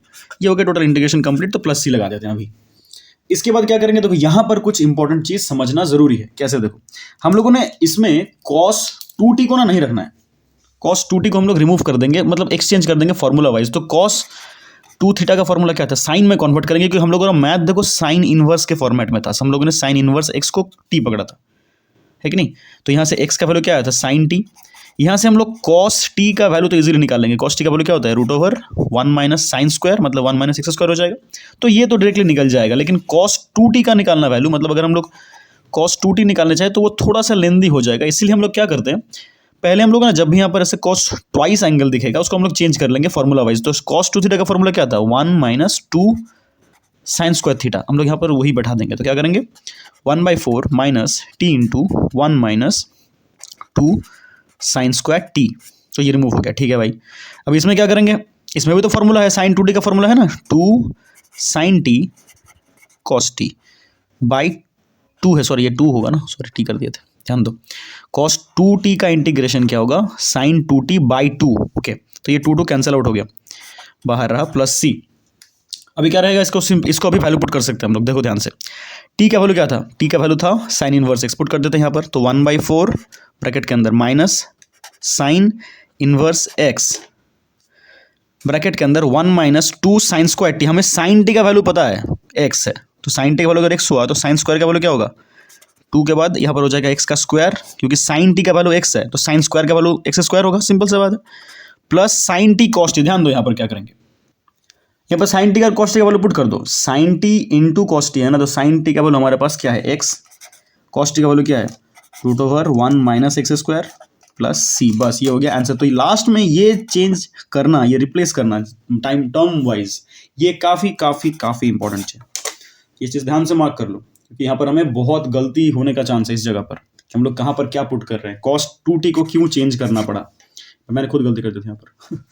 ये हो गया टोटल इंटीग्रेशन कंप्लीट, तो प्लस सी लगा देते हैं अभी। इसके बाद क्या करेंगे, देखो यहां पर कुछ इंपॉर्टेंट चीज समझना जरूरी है। कैसे, देखो हम लोगों ने इसमें cos 2t को ना नहीं रखना है, cos 2t को हम लोग रिमूव कर देंगे, मतलब एक्सचेंज कर देंगे फॉर्मूला वाइज। तो cos 2 थीटा का फॉर्मूला क्या था, साइन में कन्वर्ट करेंगे, क्योंकि हम लोगों का मैथ देखो साइन इनवर्स के फॉर्मेट में था, हम लोगों ने साइन इनवर्स x को t पकड़ा था, है कि नहीं। तो यहाँ से x का वैल्यू क्या आया था, साइन t, यहाँ से हम लोग cos t का वैल्यू तो इजीली निकाल लेंगे, cos t का वैल्यू क्या होता है, root over 1 minus sine square, मतलब 1 माइनस एक्स स्क्वायर हो जाएगा, तो ये तो डायरेक्टली निकल जाएगा। लेकिन cos 2t का निकालना वैल्यू, मतलब अगर हम लोग cos 2t निकालना चाहे तो वो थोड़ा सा लेंदी हो जाएगा, इसीलिए हम लोग क्या करते हैं, पहले हम लोग ना जब भी यहाँ पर ऐसे cos ट्वाइस एंगल दिखेगा उसको हम लोग चेंज कर लेंगे फॉर्मूला वाइज। तो cos 2 थीटा का फॉर्मूला क्या था, 1 माइनस 2 साइन स्क्वायर थीटा, हम लोग यहाँ पर वही बैठा देंगे, तो क्या करेंगे 1/4 minus T into 1 minus 2 sign square t, तो ये रिमूव हो गया। ठीक है भाई, अब इसमें क्या करेंगे, इसमें भी तो फॉर्मूला है, साइन 2t का फॉर्मूला है ना, 2 sine t cos t by 2 है, सॉरी ये 2 होगा ना, सॉरी टी कर दिए थे, ध्यान दो, cos 2t का इंटीग्रेशन क्या होगा, साइन 2t बाई 2। ओके, तो ये 2 कैंसिल आउट हो गया, बाहर रहा प्लस सी। अभी क्या रहेगा, इसको अभी वैल्यू पुट कर सकते हैं हम लोग, देखो ध्यान से, t का वैल्यू क्या था, t का वैल्यू था साइन इनवर्स x, पुट कर देते हैं यहाँ पर, तो 1/4 ब्रैकेट के अंदर minus sine inverse x bracket के अंदर 1 माइनस 2 साइन स्क्वायर टी, हमें साइन टी का वैल्यू पता है x है, तो साइन टी का वैल्यू अगर x हुआ तो साइन स्क्वायर का वैल्यू क्या होगा, 2 के बाद यहाँ पर हो जाएगा x का स्क्वायर, क्योंकि साइन टी का वैल्यू x है तो साइन स्क्वायर का वैल्यू x स्क्वायर होगा, सिंपल सा बात है, plus sine t cos t. ध्यान दो यहाँ पर क्या करेंगे, यहाँ पर साइन टी का कॉस टी का वैल्यू पुट कर दो, sine t into cos t है ना, तो साइन टी का वैल्यू हमारे पास क्या है x, कॉस टी का वैल्यू क्या है root over 1 minus x square plus c, बस ये हो गया आंसर। तो लास्ट में ये चेंज करना, ये रिप्लेस करना टाइम टर्म वाइज, ये काफ़ी काफ़ी काफ़ी इंपॉर्टेंट है, ये चीज़ ध्यान से मार्क कर लो, क्योंकि यहाँ पर हमें बहुत गलती होने का चांस है इस जगह पर, कि हम लोग कहाँ पर क्या पुट कर रहे हैं, cos 2t को क्यों चेंज करना पड़ा, मैंने खुद गलती कर दी थी यहाँ पर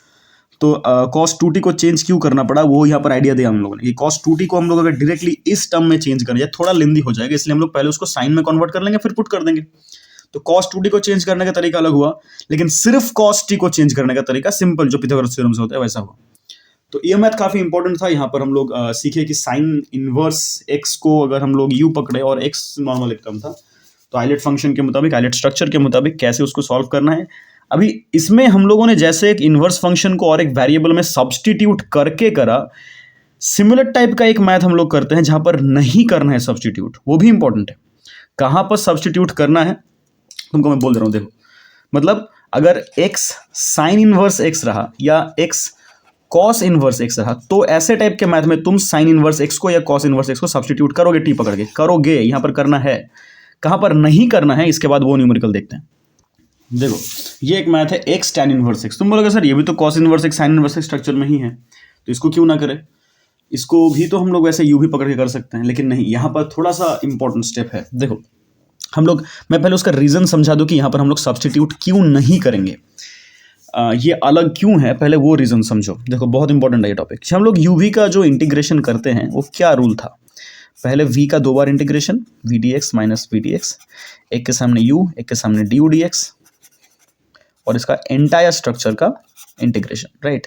तो cos 2t को चेंज क्यों करना पड़ा, वो यहाँ पर आइडिया दिया हम लोगों ने, ये cos 2t को हम लोग अगर डायरेक्टली इस टर्म में चेंज करें थोड़ा लेंदी हो जाएगा, इसलिए हम लोग पहले उसको साइन में कन्वर्ट कर लेंगे फिर पुट कर देंगे। तो cos 2t को चेंज करने का तरीका अलग हुआ, लेकिन सिर्फ cos t को चेंज करने का तरीका सिंपल जो पिथागोरस थ्योरम से होता है वैसा हुआ। तो ये मैथ काफ़ी इंपॉर्टेंट था। यहाँ पर हम लोग सीखे कि साइन इनवर्स एक्स को अगर हम लोग यू पकड़े और एक्स नॉर्मल एक टर्म था, तो आइलेट फंक्शन के मुताबिक, आइलेट स्ट्रक्चर के मुताबिक कैसे उसको सॉल्व करना है। अभी इसमें हम लोगों ने जैसे एक इनवर्स फंक्शन को और एक वेरिएबल में सब्सटीट्यूट करके करा, सिमिलर टाइप का एक मैथ हम लोग करते हैं जहां पर नहीं करना है सब्सटीट्यूट, वो भी इंपॉर्टेंट है। कहां पर सब्सटीट्यूट करना है तुमको मैं बोल दे रहा हूं, देखो। मतलब अगर x साइन इनवर्स x रहा या x कॉस इनवर्स x रहा, तो ऐसे टाइप के मैथ में तुम साइन इनवर्स x को या कॉस इनवर्स x को सब्सटीट्यूट करोगे, टी पकड़ के करोगे। यहां पर करना है, कहां पर नहीं करना है इसके बाद वो न्यूमेरिकल देखते हैं। देखो ये एक मैथ है x tan इनवर्स x। तुम बोलोगे सर ये भी तो cos inverse x sine inverse x structure में ही है, तो इसको क्यों ना करें। इसको भी तो हम लोग वैसे यू भी पकड़ के कर सकते हैं, लेकिन नहीं, यहाँ पर थोड़ा सा इंपॉर्टेंट स्टेप है। देखो हम लोग, मैं पहले उसका रीज़न समझा दूं कि यहाँ पर हम लोग सब्सटीट्यूट क्यों नहीं करेंगे, ये अलग क्यों है, पहले वो रीज़न समझो। देखो बहुत इंपॉर्टेंट है ये टॉपिक। हम लोग यू वी का जो इंटीग्रेशन करते हैं वो क्या रूल था, पहले v का 2 बार integration, v d x minus v d x, एक के सामने u, एक के सामने डी यू डी एक्स, और इसका एंटायर स्ट्रक्चर का इंटीग्रेशन, राइट।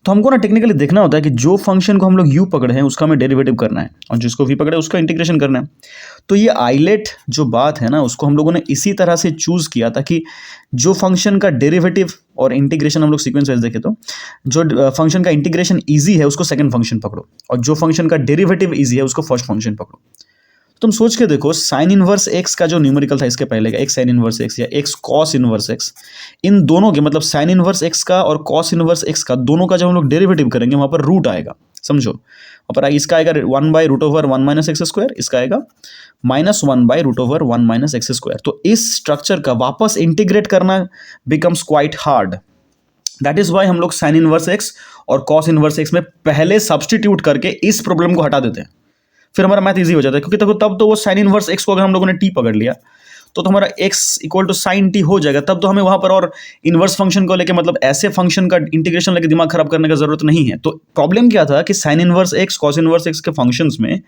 तो हमको ना टेक्निकली देखना होता है कि जो फंक्शन को हम लोग u पकड़े हैं उसका हमें डेरिवेटिव करना है और जिसको v पकड़े उसका इंटीग्रेशन करना है। तो ये आइलेट जो बात है ना, उसको हम लोगों ने इसी तरह से चूज किया ताकि जो फंक्शन का डेरिवेटिव और इंटीग्रेशन हम लोग सीक्वेंस वाइज देखें, तो जो फंक्शन का इंटीग्रेशन ईजी है उसको सेकंड फंक्शन पकड़ो, और जो फंक्शन का डेरिवेटिव ईजी है उसको फर्स्ट फंक्शन पकड़ो। तुम सोच के देखो, साइन इनवर्स एक्स का जो न्यूमेरिकल था इसके पहले का, एक्स साइन इनवर्स एक्स या एक्स कॉस इनवर्स एक्स, इन दोनों के मतलब साइन इनवर्स एक्स का और कॉस इनवर्स एक्स का, दोनों का जब हम लोग डेरिवेटिव करेंगे वहाँ पर रूट आएगा, समझो। और इसका आएगा 1/√1 माइनस एक्स स्क्वायर, इसका आएगा -1/√1 माइनस एक्स स्क्वायर। तो इस स्ट्रक्चर का वापस इंटीग्रेट करना becomes quite hard. That is why हम लोग साइन इनवर्स एक्स और कॉस इनवर्स एक्स में पहले सब्सटीट्यूट करके इस प्रॉब्लम को हटा देते हैं, फिर हमारा मैथ इजी हो जाता है। क्योंकि देखो तब तो वो साइन इनवर्स एक्स को अगर हम लोगों ने टी पकड़ लिया तो हमारा x equal to sine t हो जाएगा, तब तो हमें वहां पर और इनवर्स फंक्शन को लेके, मतलब ऐसे फंक्शन का इंटीग्रेशन लेके दिमाग खराब करने का जरूरत नहीं है। तो प्रॉब्लम क्या था कि sign inverse x cos inverse x के फंक्शंस में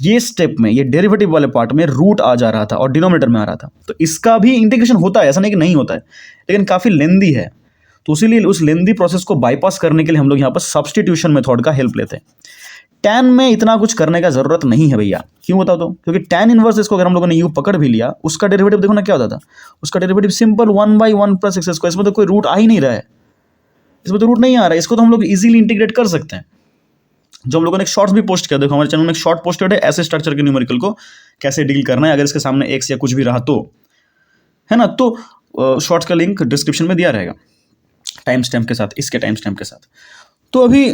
ये स्टेप में, ये डेरिवेटिव वाले पार्ट में रूट आ जा रहा था और डिनोमिनेटर में आ रहा था। तो इसका भी इंटीग्रेशन होता है, ऐसा नहीं कि नहीं होता है, लेकिन काफी लेंदी है। तो इसीलिए उस लेंदी प्रोसेस को बाईपास करने के लिए हम लोग यहाँ पर सब्सटीट्यूशन मेथड का हेल्प लेते हैं। टैन में इतना कुछ करने का जरूरत नहीं है भैया, क्यों बताओ तो, क्योंकि टैन इनवर्स इसको अगर हम लोगों ने यू पकड़ भी लिया, उसका डेरिवेटिव देखो ना क्या होता था, उसका derivative simple 1/1 plus x square. इसमें तो कोई रूट आ ही नहीं रहा है, इसमें तो रूट नहीं आ रहा है, इसको तो हम लोग इजीली इंटीग्रेट कर सकते हैं। जो हम लोगों ने एक शॉर्ट्स भी पोस्ट किया, देखो हमारे चैनल में एक शॉर्ट पोस्टेड है, ऐसे स्ट्रक्चर के न्यूमेरिकल को कैसे डील करना है अगर इसके सामने एक्स या कुछ भी रहा तो, है ना। तो शॉर्ट्स का लिंक डिस्क्रिप्शन में दिया रहेगा टाइम स्टैम्प के साथ, इसके टाइम स्टैम्प के साथ। तो अभी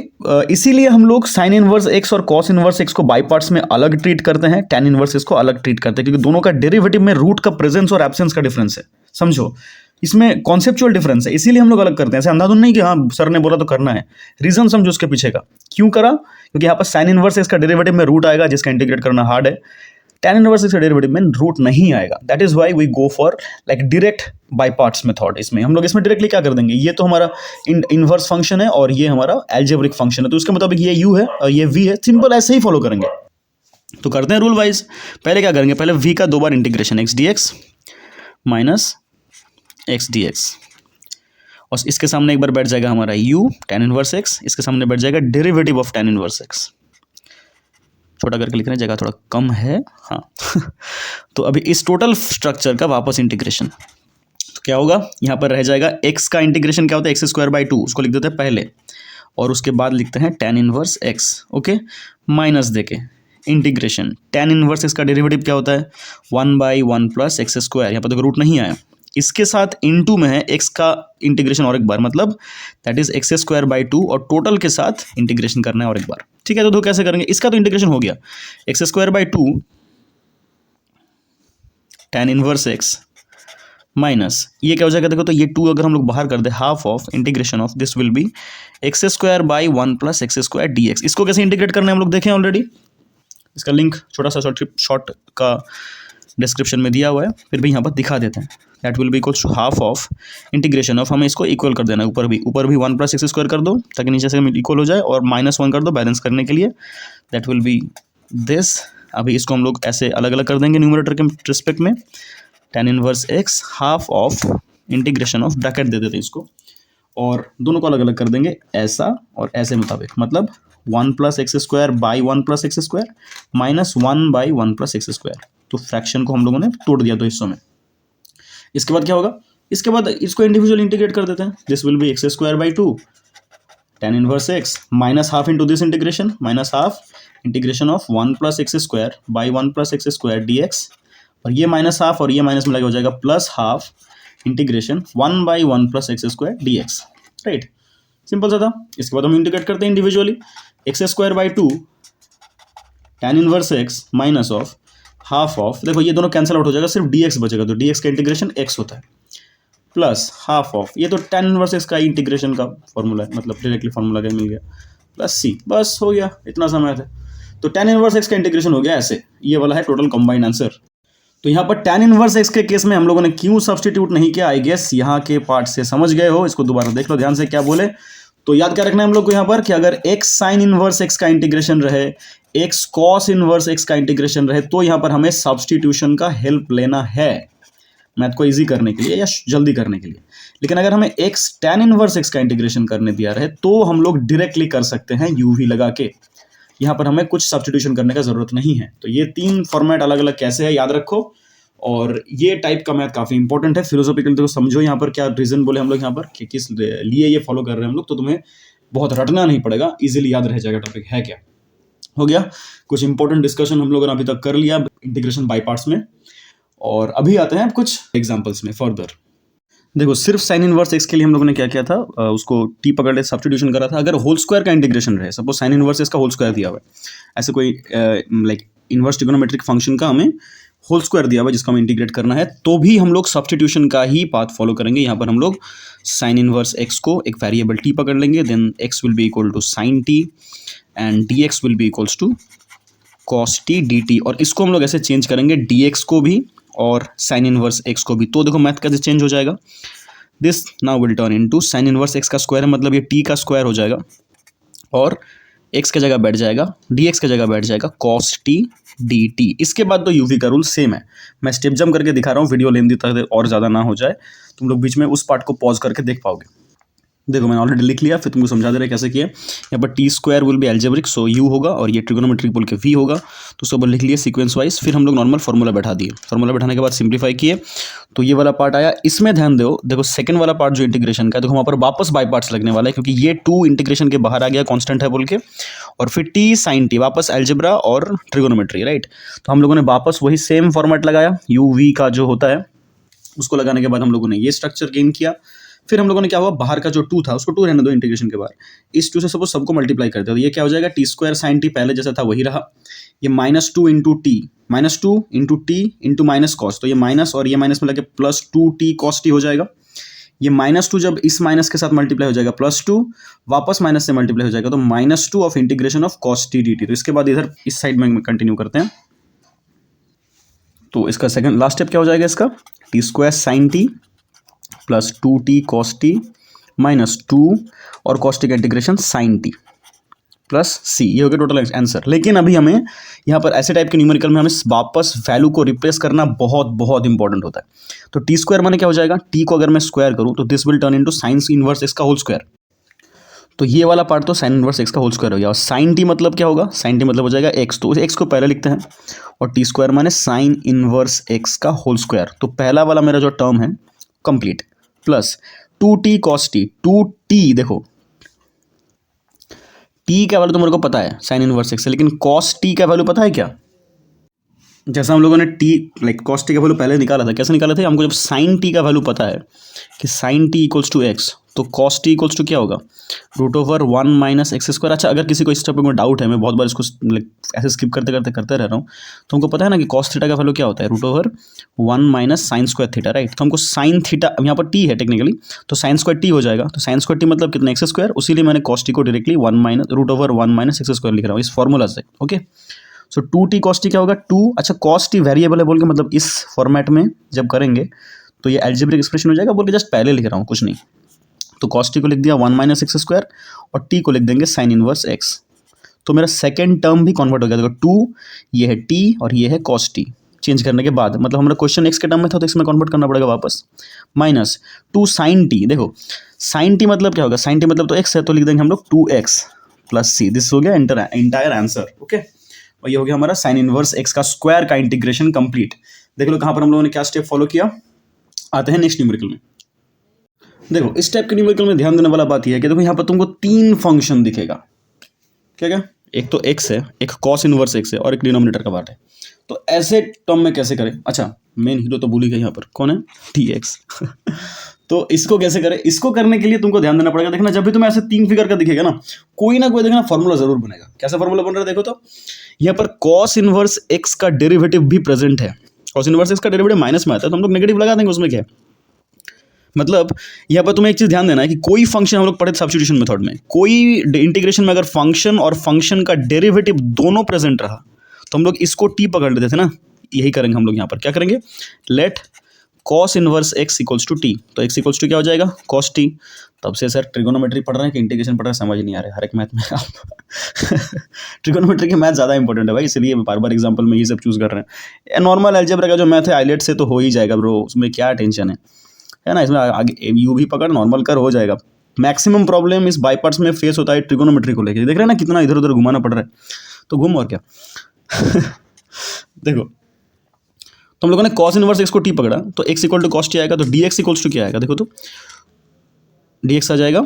इसीलिए हम लोग साइन इनवर्स एक्स और कॉस इनवर्स एक्स को बाई पार्ट्स में अलग ट्रीट करते हैं, टैन इनवर्स एक्स को अलग ट्रीट करते हैं, क्योंकि दोनों का डेरिवेटिव में रूट का प्रेजेंस और एब्सेंस का डिफरेंस है, समझो। इसमें कॉन्सेप्चुअल डिफरेंस है, इसीलिए हम लोग अलग करते हैं। ऐसे अंधाधुन नहीं कि हाँ सर ने बोला तो करना है, रीजन समझो उसके पीछे का क्यों करा। क्योंकि यहाँ पर साइन इनवर्स एक्स का डेरिवेटिव में रूट आएगा जिसका इंटीग्रेट करना हार्ड है, tan इनवर्स एक्स का डेरिवेटिव में रूट नहीं आएगा। That is why we go for like direct by parts method. इसमें हम लोग इसमें डायरेक्टली क्या कर देंगे, ये तो हमारा इनवर्स फंक्शन है और ये हमारा एल्जेब्रिक फंक्शन है, तो उसके मुताबिक ये u है और ये v है, सिंपल ऐसे ही फॉलो करेंगे। तो करते हैं रूल वाइज। पहले क्या करेंगे, पहले v का 2 बार integration x dx minus x dx, और इसके सामने एक बार बैठ जाएगा हमारा u tan इनवर्स x, इसके सामने बैठ जाएगा derivative of tan inverse x। छोटा करके लिख रहे हैं, जगह थोड़ा कम है, हाँ। तो अभी इस टोटल स्ट्रक्चर का वापस इंटीग्रेशन, तो क्या होगा, यहाँ पर रह जाएगा x का इंटीग्रेशन क्या होता है, x²/2, उसको लिख देते हैं पहले, और उसके बाद लिखते हैं tan inverse x, okay, minus देके इंटीग्रेशन tan इनवर्स x का डेरिवेटिव क्या होता है 1/1 प्लस एक्स स्क्वायर। यहाँ पर देखो रूट नहीं आया, इसके साथ इनटू में है x का इंटीग्रेशन और एक बार, मतलब दैट इज x²/2, और टोटल के साथ इंटीग्रेशन करना है और एक बार, ठीक है। तो कैसे करेंगे, इसका तो इंटीग्रेशन हो गया, x²/2 tan inverse x minus ये क्या हो जाएगा, देखो तो ये 2 अगर हम लोग बाहर कर दे, half of integration of this will be x²/1 plus x² dx। इसको कैसे इंटीग्रेट करना है हम लोग देखें ऑलरेडी, इसका लिंक छोटा सा शॉर्ट का डिस्क्रिप्शन में दिया हुआ है, फिर भी यहाँ पर दिखा देते हैं। That will be equals to half of integration of, हमें इसको इक्वल कर देना है, ऊपर भी 1 प्लस x² कर दो ताकि नीचे से इक्वल हो जाए, और -1 कर दो बैलेंस करने के लिए, दैट विल बी दिस। अभी इसको हम लोग ऐसे अलग अलग कर देंगे न्यूमरेटर के रिस्पेक्ट में, tan inverse x half of integration of, bracket दे देते इसको, और दोनों को अलग अलग कर देंगे ऐसा और ऐसे मुताबिक, मतलब 1 + x² by 1 + x² minus 1 by 1 + x²। तो फ्रैक्शन को हम लोगों ने तोड़ दिया दो हिस्सों में। इसके बाद क्या होगा, इसके बाद इसको इंडिविजुअल इंटीग्रेट कर देते हैं। This will B x²/2 tan inverse x minus half into this integration, minus half integration of 1 + x² by 1 + x² dx, और ये माइनस हाफ और ये माइनस मिला के हो जाएगा plus half integration 1 by 1 + x² dx, right. Simple सा था। इसके बाद हम इंटीग्रेट करते हैं individually, x²/2 tan inverse x minus of half of, देखो ये दोनों कैंसिल आउट हो जाएगा, सिर्फ dx बचेगा, तो dx का इंटीग्रेशन x होता है, प्लस हाफ ऑफ, ये तो tan इनवर्स x का इंटीग्रेशन का फॉर्मूला है, मतलब डायरेक्टली फॉर्मूला का मिल गया, प्लस c, बस हो गया, इतना समय था। तो tan इनवर्स x का इंटीग्रेशन हो गया ऐसे, ये वाला है टोटल कंबाइंड आंसर। तो यहाँ पर tan इनवर्स x के केस में हम लोगों ने क्यों सब्सटीट्यूट नहीं किया, आई गेस यहाँ के पार्ट से समझ गए हो। इसको दोबारा देख लो ध्यान से, क्या बोले तो याद क्या रखना है हम लोग को यहाँ पर कि अगर x sin इनवर्स x का इंटीग्रेशन रहे, x cos इनवर्स x का इंटीग्रेशन रहे, तो यहाँ पर हमें सब्सटीट्यूशन का हेल्प लेना है मैथ को इजी करने के लिए या जल्दी करने के लिए। लेकिन अगर हमें x tan इनवर्स x का इंटीग्रेशन करने दिया रहे तो हम लोग डायरेक्टली कर सकते हैं यूवी लगा के, यहाँ पर हमें कुछ सब्सटीट्यूशन करने का जरूरत नहीं है। तो ये 3 फॉर्मेट अलग अलग कैसे है याद रखो, और ये टाइप का मैथ काफ़ी इंपॉर्टेंट है फिलोसॉफिकल। देखो समझो यहाँ पर क्या रीजन बोले हम लोग यहाँ पर कि किस लिए ये फॉलो कर रहे हैं हम लोग, तो तुम्हें बहुत रटना नहीं पड़ेगा, इजीली याद रह जाएगा टॉपिक है क्या। हो गया, कुछ इंपॉर्टेंट डिस्कशन हम लोगों ने अभी तक कर लिया इंटीग्रेशन बाय पार्ट्स में, और अभी आते हैं कुछ एग्जाम्पल्स में फर्दर। देखो सिर्फ साइन इनवर्स एक्स के लिए हम लोगों ने क्या किया था, उसको टी पकड़ ले सब्सटीट्यूशन करा था। अगर होल स्क्वायर का इंटीग्रेशन रहे, सपोज साइन इनवर्स एक्स का होल स्क्वायर दिया हुआ है, ऐसे कोई लाइक इनवर्स ट्रिगोनोमेट्रिक फंक्शन का हमें होल स्क्वायर दिया हुआ है जिसको हमें इंटीग्रेट करना है, तो भी हम लोग सब्सटीट्यूशन का ही पाथ फॉलो करेंगे। यहाँ पर हम लोग साइन इनवर्स एक्स को एक वेरिएबल टी पकड़ लेंगे, then x will be equal to sine t and d x will be equals to cos t d t, और इसको हम लोग ऐसे चेंज करेंगे डी एक्स को भी और साइन इनवर्स एक्स को भी। तो देखो मैथ कैसे चेंज हो जाएगा, this now will turn into sine inverse x का स्क्वायर है, मतलब ये टी का स्क्वायर हो जाएगा, और एक्स की जगह बैठ जाएगा डी एक्स की जगह बैठ जाएगा कॉस टी डी टी। इसके बाद तो यूवी का रूल सेम है, मैं स्टेप जंप करके दिखा रहा हूँ, वीडियो लेंदी तक और ज़्यादा ना हो जाए, तुम लोग बीच में उस पार्ट को पॉज करके देख पाओगे। देखो मैंने ऑलरेडी लिख लिया, फिर तुमको समझा दे रहा है कैसे किया। यहाँ पर T square will be algebraic, so you होगा, और ये ट्रिगोनोमेट्रिक बोल के वी होगा, तो उसको लिख लिया सीक्वेंस वाइज। फिर हम लोग नॉर्मल फार्मूला बैठा दिए, फार्मूला बैठाने के बाद सिंप्लीफाई किए, तो ये वाला पार्ट आया। इसमें ध्यान दो, देखो सेकंड वाला पार्ट जो इंटीग्रेशन का, देखो वहाँ पर वापस बाई पार्ट्स लगने वाला है, क्योंकि ये 2 इंटीग्रेशन के बाहर आ गया कॉन्स्टेंट है बोल के, और फिर टी साइन टी वापस एल्जेब्रा और ट्रिगोनोमेट्री, राइट। तो हम लोगों ने वापस वही सेम फॉर्मेट लगाया, यू वी का जो होता है उसको लगाने के बाद हम लोगों ने ये स्ट्रक्चर गेन किया। फिर हम लोगों ने क्या हुआ, बाहर का जो 2 था उसको 2 रहने दो इंटीग्रेशन के बाद, इस 2 से सपोज सबको मल्टीप्लाई कर दो, तो ये क्या हो जाएगा, टी स्क्वायर साइन टी पहले जैसा था वही रहा, ये -2 into T, -2 into T into minus cos, तो ये माइनस और ये माइनस में लगे +2t कॉस टी हो जाएगा। ये -2 जब इस माइनस के साथ मल्टीप्लाई हो जाएगा +2, वापस माइनस से मल्टीप्लाई हो जाएगा, तो -2 of integration of cos t d t. तो इसके बाद इधर इस साइड में कंटिन्यू करते हैं, तो इसका सेकंड लास्ट स्टेप क्या हो जाएगा इसका, T square sine T plus 2t cos T minus 2 और कॉस टी का integration sine T plus c, ये हो गया टोटल आंसर। लेकिन अभी हमें यहाँ पर ऐसे टाइप के न्यूमेरिकल में हमें वापस वैल्यू को रिप्लेस करना बहुत बहुत इंपॉर्टेंट होता है। तो टी स्क्वायर माने क्या हो जाएगा, टी को अगर मैं स्क्वायर करूँ तो this will turn into sine inverse x का होल स्क्वायर, तो ये वाला पार्ट तो साइन इनवर्स एक्स का होल स्क्वायर हो गया। और साइन टी मतलब क्या होगा, साइन टी मतलब हो जाएगा एक्स, तो एक्स को पहले लिखते हैं, और टी स्क्वायर माने साइन इनवर्स एक्स का होल स्क्वायर। तो पहला वाला मेरा जो टर्म है complete, plus 2t cos T, 2t देखो t का वैल्यू तो मेरे को पता है साइन इनवर्स एक्स से, लेकिन कॉस टी का वैल्यू पता है क्या, जैसा हम लोगों ने टी लाइक कॉस टी का वैल्यू पहले निकाला था, कैसे निकाला था, हमको जब साइन टी का वैल्यू पता है कि sine t equals to x, तो कॉस टी इक्वल्स टू क्या होगा, √1 माइनस एक्स स्क्वायर। अच्छा अगर किसी को इस टॉपिक में डाउट है, मैं बहुत बार इसको ऐसे स्किप करते करते रह रहा हूँ, तो हमको पता है ना कि कॉस थीटा का वैल्यू क्या होता है, √1 minus sine square theta, right. तो हमको साइन थीटा, यहाँ पर टी है टेक्निकली, तो साइन स्क्वायर टी हो जाएगा, तो साइन स्क्वायर टी मतलब कितना, एक्स स्क्वायर, उसीलिए मैंने कॉस टी को डायरेक्टली √1 माइनस एक्स स्क्वायर लिख रहा हूँ इस फॉर्मूला से, ओके। सो 2t कॉस टी क्या होगा 2, अच्छा कॉस टी वेरिएबल है बोल के, मतलब इस फॉर्मेट में जब करेंगे तो ये एल्जेब्रिक एक्सप्रेशन हो जाएगा बोल के जस्ट पहले लिख रहा हूँ, कुछ नहीं। तो कॉस टी को लिख दिया 1 माइनस एक्स स्क्वायर, और टी को लिख देंगे साइन इनवर्स एक्स, तो मेरा सेकेंड टर्म भी कन्वर्ट हो गया। देखो 2 ये है टी और ये है कॉस टी, चेंज करने के बाद, मतलब हमारा क्वेश्चन एक्स के टर्म में था तो इसमें कन्वर्ट करना पड़ेगा वापस, माइनस 2 sin t। देखो sin t मतलब क्या होगा, sin t मतलब तो x है, तो लिख देंगे हम लोग 2x प्लस सी। दिस हो गया इंटायर आंसर। ओके, और ये हो गया हमारा साइन इनवर्स x का स्क्वायर का इंटीग्रेशन कंप्लीट। देख लो कहाँ पर हम लोगों ने क्या स्टेप फॉलो किया। आते हैं नेक्स्ट न्यूमेरिकल में। देखो इस टाइप के न्यूमेरिकल में ध्यान देने वाला बात यह है कि देखो यहाँ पर तुमको 3 फंक्शन दिखेगा, क्या क्या, एक तो x है, एक कॉस इनवर्स x है, और एक डिनोमिनेटर का पार्ट है। तो ऐसे टर्म में कैसे करें। अच्छा मेन हीरो तो भूल ही गए यहाँ पर, कौन है, dx तो इसको कैसे करें, इसको करने के लिए तुमको ध्यान देना पड़ेगा। देखना जब भी तुम्हें ऐसे 3 फिगर का दिखेगा ना कोई देखना फॉर्मूला जरूर बनेगा। कैसा फॉर्मूला बन रहा है देखो, तो यहाँ पर कॉस इनवर्स x का डेरिवेटिव भी प्रेजेंट है। कॉस इनवर्स x का डेरिवेटिव माइनस में आता है तो हम लोग नेगेटिव लगा देंगे, उसमें क्या है। मतलब यहाँ पर तुम्हें एक चीज ध्यान देना है कि कोई फंक्शन, हम लोग पढ़े सब्स्टिट्यूशन मेथड में, कोई इंटीग्रेशन में अगर फंक्शन और फंक्शन का डेरिवेटिव दोनों प्रेजेंट रहा तो हम लोग इसको टी पकड़ लेते थे ना। यही करेंगे हम लोग यहाँ पर, क्या करेंगे, let cos inverse x equals to t. तो x इक्वल्स टू क्या हो जाएगा, कॉस टी। तब से सर ट्रिगोनोमेट्री पढ़ रहे हैं कि इंटीग्रेशन पढ़ रहे हैं समझ नहीं आ रहा है हर एक मैथ में आप ट्रिगोनोमेट्री के मैथ ज़्यादा इंपॉर्टेंट है भाई, इसलिए बार बार एग्जाम्पल में ये सब चूज़ कर रहे हैं। नॉर्मल अलजेब्रा का जो मैथ है आइलेट से तो हो ही जाएगा ब्रो, उसमें क्या टेंशन है ना। इसमें आगे यू भी पकड़ नॉर्मल कर हो जाएगा। मैक्सिमम प्रॉब्लम इस बाई पार्ट्स में फेस होता है ट्रिगोनोमेट्री को लेकर। देख रहे हैं ना कितना इधर उधर घुमाना पड़ रहा है, तो घूम और क्या देखो तो हम लोगों ने कॉस इनवर्स x को t पकड़ा तो x equal to cos t आएगा, तो dx इक्वल्स टू क्या आएगा, देखो तो dx आ जाएगा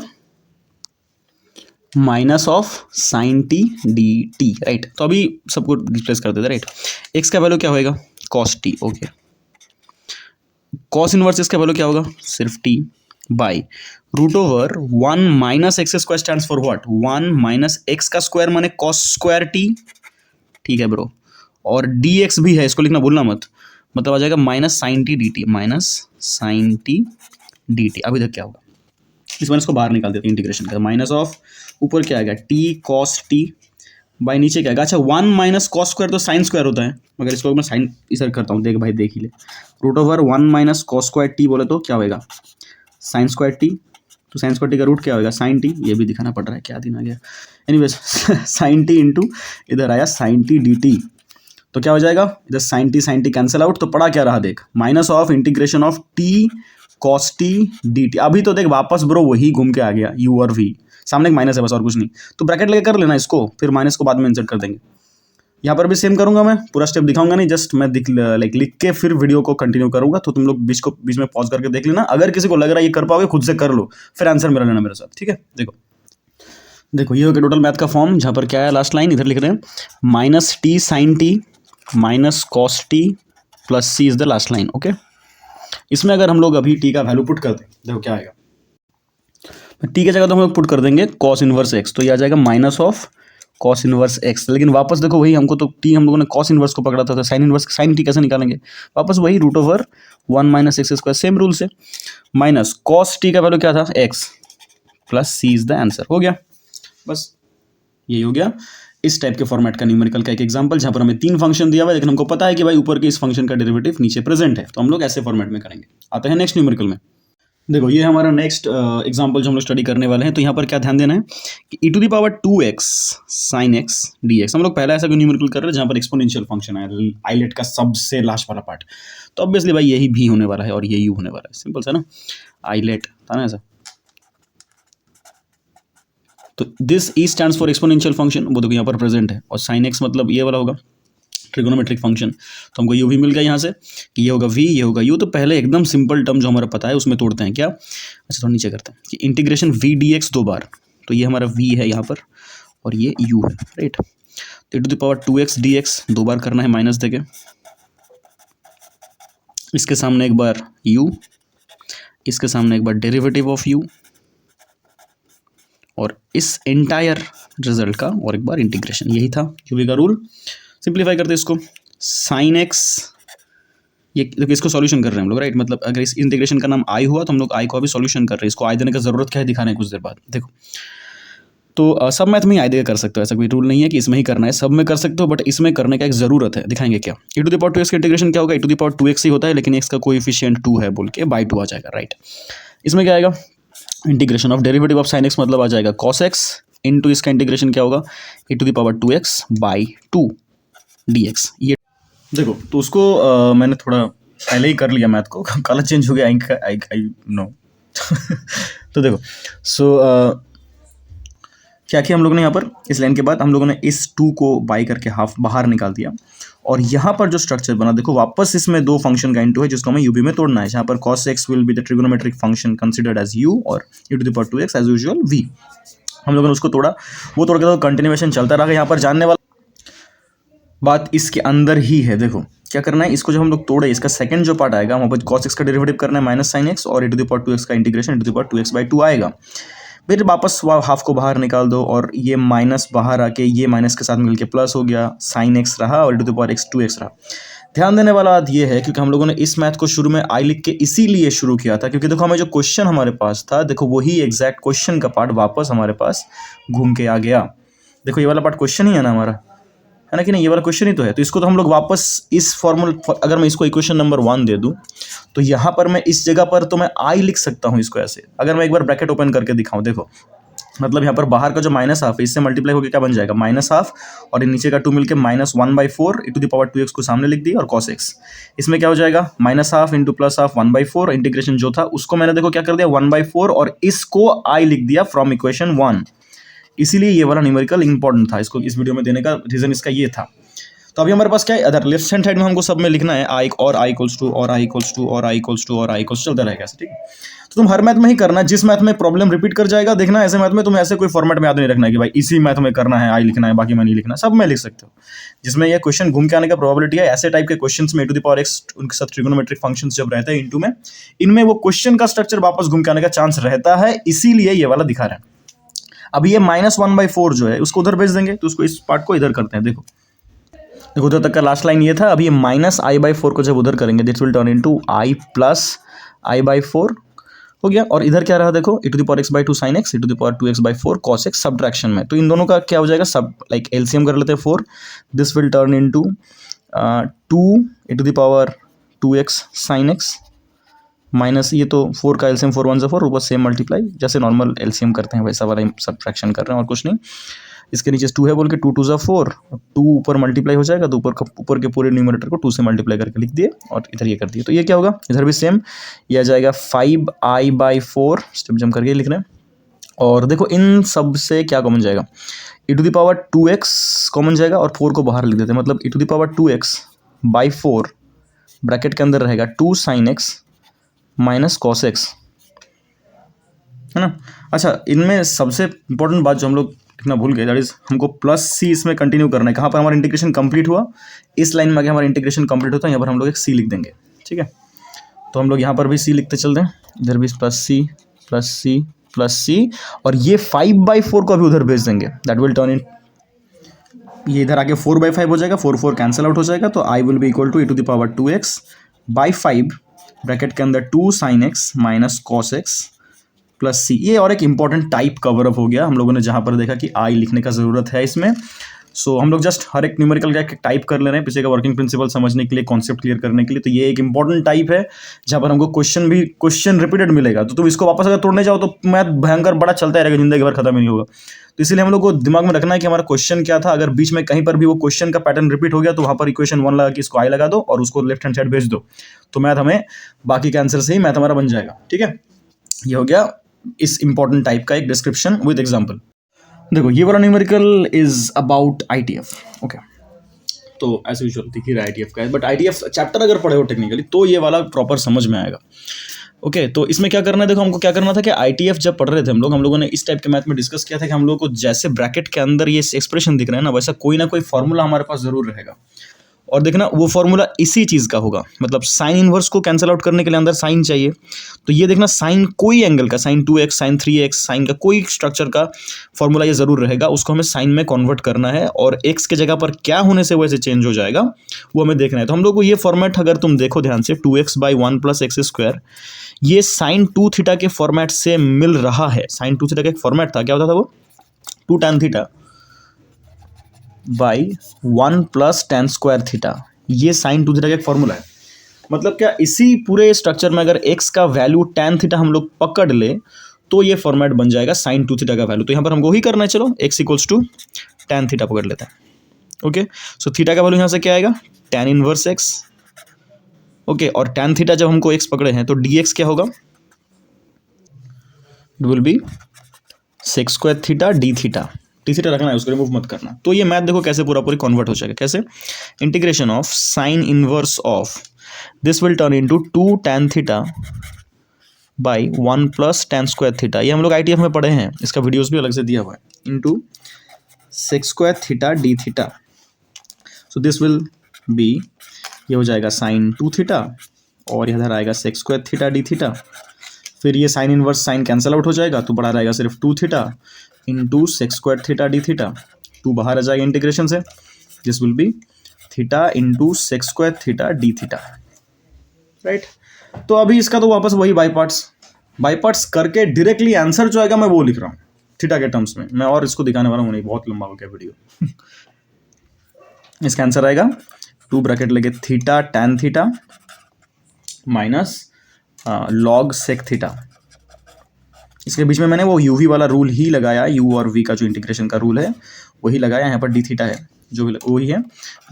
minus of sine t d T, right. तो अभी सबको रिप्लेस कर देते, राइट। x का वैल्यू क्या होएगा, cos t, okay. Cos inverse x का वैल्यू क्या होगा, सिर्फ t by root over 1 minus x square stands for what, 1 minus x का स्क्वायर माने कॉस स्क्वायर टी, ठीक है ब्रो। और dx भी है, इसको लिखना भूलना मत, मतलब आ जाएगा minus sine t d t, minus sine t d t. अभी तक क्या होगा, इस बार इसको बाहर निकाल देते हैं इंटीग्रेशन का, माइनस ऑफ ऊपर क्या आएगा टी कॉस टी बाई नीचे क्या आएगा, अच्छा 1 माइनस कॉस स्क्वायर तो साइन स्क्वायर होता है, मगर इसको मैं साइन इधर करता हूँ, देख भाई देख ही ले। Root over 1 minus cos square t बोले तो क्या होगा, साइन स्क्वायर टी। तो साइन स्क्वायर टी का रूट क्या होगा, साइन टी, ये भी दिखाना पड़ रहा है, क्या दिन आ गया। एनीवेज साइन टी इंटू इधर आया साइन टी डी टी, तो क्या हो जाएगा, इधर साइन टी कैंसिल आउट, तो पड़ा क्या रहा देख, minus of integration of T cos t d t. अभी तो देख वापस ब्रो वही घूम के आ गया, यू और वी सामने एक माइनस है बस और कुछ नहीं, तो ब्रैकेट लेके कर लेना इसको, फिर माइनस को बाद में इंसर्ट कर देंगे। यहाँ पर भी सेम करूंगा, मैं पूरा स्टेप दिखाऊंगा नहीं, जस्ट मैं लिख के फिर वीडियो को कंटिन्यू करूंगा, तो तुम लोग बीच में पॉज करके देख लेना। अगर किसी को लग रहा है ये कर पाओगे खुद से कर लो, फिर आंसर मेरा लेना मेरे साथ, ठीक है। देखो ये हो गया टोटल मैथ का फॉर्म, जहाँ पर क्या है लास्ट लाइन इधर लिख रहे हैं, minus t sine t minus cos t plus c is the last line, okay. इसमें अगर हम लोग अभी टी का वैल्यू पुट कर दें, देखो क्या आएगा, टी की जगह तो हम लोग पुट कर देंगे कॉस इनवर्स एक्स, तो ये आ जाएगा minus of cos inverse x. लेकिन वापस देखो वही, हमको तो टी हम लोगों ने कॉस इनवर्स को पकड़ा था, तो साइन इनवर्स साइन टी कैसे निकालेंगे, वापस वही root over 1 minus x square, same rule से, माइनस कॉस टी का वैल्यू क्या था, x, plus c is the answer, हो गया बस। यही हो गया इस टाइप के फॉर्मेट का न्यूमेरिकल का एक एग्जांपल, जहां पर हमें 3 फंक्शन दिया हुआ है, लेकिन हमको पता है कि भाई ऊपर के इस फंक्शन का डेरिवेटिव नीचे प्रेजेंट है, तो हम लोग ऐसे फॉर्मेट में करेंगे। आते हैं नेक्स्ट न्यूमेरिकल में। देखो ये हमारा नेक्स्ट एग्जांपल जो हम लोग स्टडी करने वाले हैं, तो यहाँ पर क्या ध्यान देना है कि e to the power 2x sin x dx, हम लोग पहला ऐसा न्यूमेरिकल कर रहे हैं जहाँ पर एक्सपोनेंशियल फंक्शन है, आइलेट का सबसे लास्ट वाला पार्ट, तो ऑब्वियसली भाई यही भी होने वाला है और ये u होने वाला है, सिंपल सा ना, आइलेट था ना ऐसा। तो this E stands for exponential function, वो देखो यहाँ पर प्रेजेंट है, और साइन एक्स मतलब ये वाला होगा ट्रिगोनोमेट्रिक फंक्शन, तो हमको यू भी मिल गया यहाँ से कि ये होगा v, ये होगा u। तो पहले एकदम सिंपल टर्म जो हमारा पता है उसमें तोड़ते हैं क्या, अच्छा थोड़ा नीचे करते हैं कि इंटीग्रेशन v dx 2 बार, तो ये हमारा v है यहाँ पर और ये u है, राइट। तो e to the power 2x dx 2 बार करना है माइनस देके, इसके सामने एक बार u, इसके सामने एक बार डेरिवेटिव ऑफ u, और इस एंटायर रिजल्ट का और एक बार इंटीग्रेशन, यही था यूवी का रूल। सिंप्लीफाई करते हैं इसको, साइन एक्स, ये देखो इसको सॉल्यूशन कर रहे हैं हम लोग, राइट। मतलब अगर इस इंटीग्रेशन का नाम आई हुआ तो हम लोग आई को अभी सॉल्यूशन कर रहे हैं, इसको आई देने का जरूरत क्या है दिखाने कुछ देर बाद। देखो तो सब मैथ में ही आई देकर कर सकते हो, ऐसा कोई रूल नहीं है कि इसमें ही करना है, सब में कर सकते हो, बट इसमें करने का एक ज़रूरत है, दिखाएंगे क्या। e to the power 2x का इंटीग्रेशन क्या होगा, e to the power 2x ही होता है, लेकिन x का कोएफिशिएंट 2 है बोल के बाई 2 आ जाएगा, राइट। इसमें क्या आएगा, integration of derivative of sine x मतलब आ जाएगा कॉस एक्स, इसका इंटीग्रेशन क्या होगा, e to the power 2x by 2 dx। ये देखो तो उसको मैंने थोड़ा पहले ही कर लिया मैथ को, कलर चेंज हो गया आई नो। तो देखो सो क्या किया हम लोगों ने यहाँ पर, इस लाइन के बाद हम लोगों ने इस 2 को बाई करके हाफ बाहर निकाल दिया, और यहाँ पर जो स्ट्रक्चर बना देखो वापस इसमें दो फंक्शन का इनटू है जिसको हमें यूबी में तोड़ना है, जहाँ पर cos x will be the trigonometric function considered as u और e to the power 2x as usual v। हम लोगों ने उसको तोड़ा, वो तोड़ के तो कंटिन्यूएशन चलता रहा। यहाँ पर जानने वाला बात इसके अंदर ही है। देखो क्या करना है, इसको जब हम लोग तोड़े इसका सेकंड जो पार्ट आएगा वहाँ पर cos x का डेरिवेटिव करना है माइनस साइन x, और e to the power 2x का integration e to the power 2x/2 आएगा। फिर वापस हाफ को बाहर निकाल दो, और ये माइनस बाहर आके ये माइनस के साथ मिलके प्लस हो गया, साइन एक्स रहा और e to the power x 2x रहा। ध्यान देने वाला बात ये है क्योंकि हम लोगों ने इस मैथ को शुरू में आई लिख के इसीलिए शुरू किया था क्योंकि देखो हमें जो क्वेश्चन हमारे पास था, देखो वही एग्जैक्ट क्वेश्चन का पार्ट वापस हमारे पास घूम के आ गया। देखो ये वाला पार्ट क्वेश्चन ही है ना हमारा, है ना कि नहीं, ये वाला क्वेश्चन ही तो है। तो इसको तो हम लोग वापस इस फॉर्मूला, अगर मैं इसको इक्वेशन नंबर 1 दे दूं तो यहाँ पर मैं इस जगह पर तो मैं आई लिख सकता हूँ इसको ऐसे। अगर मैं एक बार ब्रैकेट ओपन करके दिखाऊं, देखो मतलब यहाँ पर बाहर का जो माइनस हाफ है इससे मल्टीप्लाई होकर क्या बन जाएगा, माइनस हाफ, और नीचे का 2 मिलकर -1/4 e to the power 2x को सामने लिख दी, और cos x इसमें क्या हो जाएगा minus half into plus half 1/4, integration जो था उसको मैंने देखो क्या कर दिया 1/4, और इसको आई लिख दिया फ्रॉम इक्वेशन 1। इसीलिए ये वाला न्यूमेरिकल इंपॉर्टेंट था, इसको इस वीडियो में देने का रीजन इसका ये था। तो अभी हमारे पास क्या है, अदर लेफ्ट हैंड साइड में हमको सब में लिखना है आई, और आई इक्वल्स टू, और आई इक्वल्स टू, और आई इक्वल्स टू, और आई इक्वल्स चलता रहेगा ऐसे, ठीक है। तो तुम हर मैथ में ही करना, जिस मैथ में प्रॉब्लम रिपीट कर जाएगा देखना, ऐसे मैथ में तुम्हें ऐसे कोई फॉर्मेट में याद नहीं रखना है कि भाई इसी मैथ में करना है, आई लिखना है बाकी में नहीं लिखना, सब में लिख सकते हो। जिसमें ये क्वेश्चन घूम के आने का प्रोबेबिलिटी है, ऐसे टाइप के क्वेश्चन में e to the power x उनके साथ ट्रिगोनोमेट्रिक फंक्शंस जब रहते हैं इनटू में, इनमें वो क्वेश्चन का स्ट्रक्चर वापस घूम के आने का चांस रहता है, इसीलिए ये वाला दिखा रहे हैं। अब ये -1/4 जो है उसको उधर भेज देंगे, तो उसको इस पार्ट को इधर करते हैं। देखो देखो उधर तक का लास्ट लाइन ये था। अब ये -i/4 को जब उधर करेंगे this will turn into i plus i/4 हो गया, और इधर क्या रहा देखो e to the power x/2 sin x, e to the power 2x/4 cos x subtraction में। तो इन दोनों का क्या हो जाएगा, सब लाइक एलसीएम कर लेते हैं 4, this will turn into 2 e to the power 2x sin x minus ये तो 4 का एलसीएम 4 1 4, ऊपर सेम मल्टीप्लाई जैसे नॉर्मल एलसीएम करते हैं वैसा वाला सब्ट्रैक्शन कर रहे हैं और कुछ नहीं। इसके नीचे 2 है बोल के 2 2 4, 2 ऊपर मल्टीप्लाई हो जाएगा, तो ऊपर के पूरे न्यूमरेटर को 2 से मल्टीप्लाई करके लिख दिए और इधर ये कर दिए। तो ये क्या होगा, इधर भी सेम, ये आ जाएगा 5i/4, स्टेप जंप करके लिख रहे हैं। और देखो इन सब से क्या कॉमन जाएगा, e to the power 2x common जाएगा, और 4 को बाहर लिख देते हैं, मतलब e to the power 2x/4 bracket के अंदर रहेगा 2 sin x minus cos x, है ना। अच्छा, इनमें सबसे इंपॉर्टेंट बात जो हम लोग लिखना भूल गए, दैट इज हमको प्लस सी इसमें कंटिन्यू करना है। कहाँ पर हमारा इंटीग्रेशन कंप्लीट हुआ, इस लाइन में आगे हमारा इंटीग्रेशन कंप्लीट होता है, यहाँ पर हम लोग एक सी लिख देंगे, ठीक है। तो हम लोग यहाँ पर भी सी लिखते चलते हैं, इधर भी plus c plus c plus c, और ये 5/4 को अभी उधर भेज देंगे, दैट विल टर्न इन, ये इधर आके 4/5 हो जाएगा, 4 4 कैंसिल आउट हो जाएगा, तो I will be equal to e to the power 2x/5 bracket के अंदर 2 sin x minus cos x plus c. ये और एक इंपॉर्टेंट टाइप कवर अप हो गया हम लोगों ने, जहाँ पर देखा कि आई लिखने का ज़रूरत है इसमें। सो हम लोग जस्ट हर एक न्यूमेरिकल का टाइप कर ले रहे हैं पीछे का वर्किंग प्रिंसिपल समझने के लिए, कॉन्सेप्ट क्लियर करने के लिए। तो ये एक इंपॉर्टेंट टाइप है जहाँ पर हमको क्वेश्चन रिपीटेड मिलेगा, तो तुम इसको वापस अगर तोड़ने जाओ तो मैथ भयंकर बड़ा चलता रहेगा, जिंदगी भर खत्म ही नहीं होगा। तो इसलिए हम लोग को दिमाग में रखना है कि हमारा क्वेश्चन क्या था। अगर बीच में कहीं पर भी वो क्वेश्चन का पैटर्न रिपीट हो गया तो वहाँ पर इक्वेशन 1 लगा के इसको आई लगा दो और उसको लेफ्ट हैंड साइड भेज दो, तो मैथ हमें बाकी के आंसर से ही मैथ हमारा बन जाएगा, ठीक है। ये हो गया इस इंपॉर्टेंट टाइप का एक डिस्क्रिप्शन विद एग्जांपल। देखो ये वाला numerical is about ITF, okay. तो एज यूजुअल दिख ही रहा है आईटीएफ का है, बट आईटीएफ चैप्टर अगर पढ़े हो टेक्निकली तो ये वाला प्रॉपर समझ में आएगा, ओके। तो इसमें क्या करना है, देखो हमको क्या करना था कि आईटीएफ जब पढ़ रहे थे हम लोगों ने इस टाइप के मैथ में डिस्कस किया था कि हम लोगों को जैसे ब्रैकेट के अंदर ये एक्सप्रेशन दिख रहा है ना वैसा कोई फॉर्मूला हमारे पास जरूर रहेगा, और देखना वो फॉर्मूला इसी चीज़ का होगा। मतलब साइन इनवर्स को कैंसिल आउट करने के लिए अंदर साइन चाहिए, तो ये देखना साइन कोई एंगल का, sign 2x sign 3x sign का कोई स्ट्रक्चर का फॉर्मूला ये ज़रूर रहेगा, उसको हमें साइन में कन्वर्ट करना है, और x के जगह पर क्या होने से वैसे चेंज हो जाएगा वो हमें देखना है। तो हम लोग को ये फॉर्मेट अगर तुम देखो ध्यान से 2x/1 + x², ये साइन 2θ के फॉर्मेट से मिल रहा है। साइन 2θ का एक फॉर्मेट था, क्या होता था वो, 2 tan θ बाई 1 + tan² θ, ये साइन 2θ का एक फॉर्मूला है। मतलब क्या, इसी पूरे स्ट्रक्चर में अगर x का वैल्यू tan θ हम लोग पकड़ ले तो ये फॉर्मेट बन जाएगा साइन 2θ का वैल्यू। तो यहाँ पर हमको ही करना है, चलो x = tan θ पकड़ लेते हैं, ओके, सो थीटा का वैल्यू यहाँ से क्या आएगा, tan इनवर्स x। ओके, और tan थीटा जब हमको x पकड़े हैं तो dx क्या होगा, it will be sec square theta d theta. T theta रखना है, उसको रिमूव मत करना। तो ये मैथ देखो कैसे पूरा पूरी कन्वर्ट हो जाएगा, कैसे, integration of sine inverse of this will turn into 2 tan theta by 1 plus tan square theta. ये हम लोग ITF में पढ़े हैं, इसका वीडियोस भी अलग से दिया हुआ है, into sec square theta d theta. So this will be, ये हो जाएगा साइन 2 थीटा और इधर आएगा sec square theta d theta. फिर ये sine inverse sine cancel out हो जाएगा, तो बड़ा रहेगा सिर्फ 2 theta into sec square theta d theta. 2 बाहर आ जाएगा इंटीग्रेशन से, this will be theta into sec square theta d theta, right. तो अभी इसका तो वापस वही बाई पार्ट्स करके डायरेक्टली आंसर जो आएगा मैं वो लिख रहा हूँ थीटा के टर्म्स में। मैं और इसको दिखाने वाला हूँ नहीं, बहुत लंबा हो गया वीडियो। इसका आंसर आएगा 2 ब्रैकेट लगे theta tan theta minus log sec theta. इसके बीच में मैंने वो यूवी वाला रूल ही लगाया, यू और वी का जो इंटीग्रेशन का रूल है वही लगाया। यहाँ पर डी थीटा है जो भी वही है,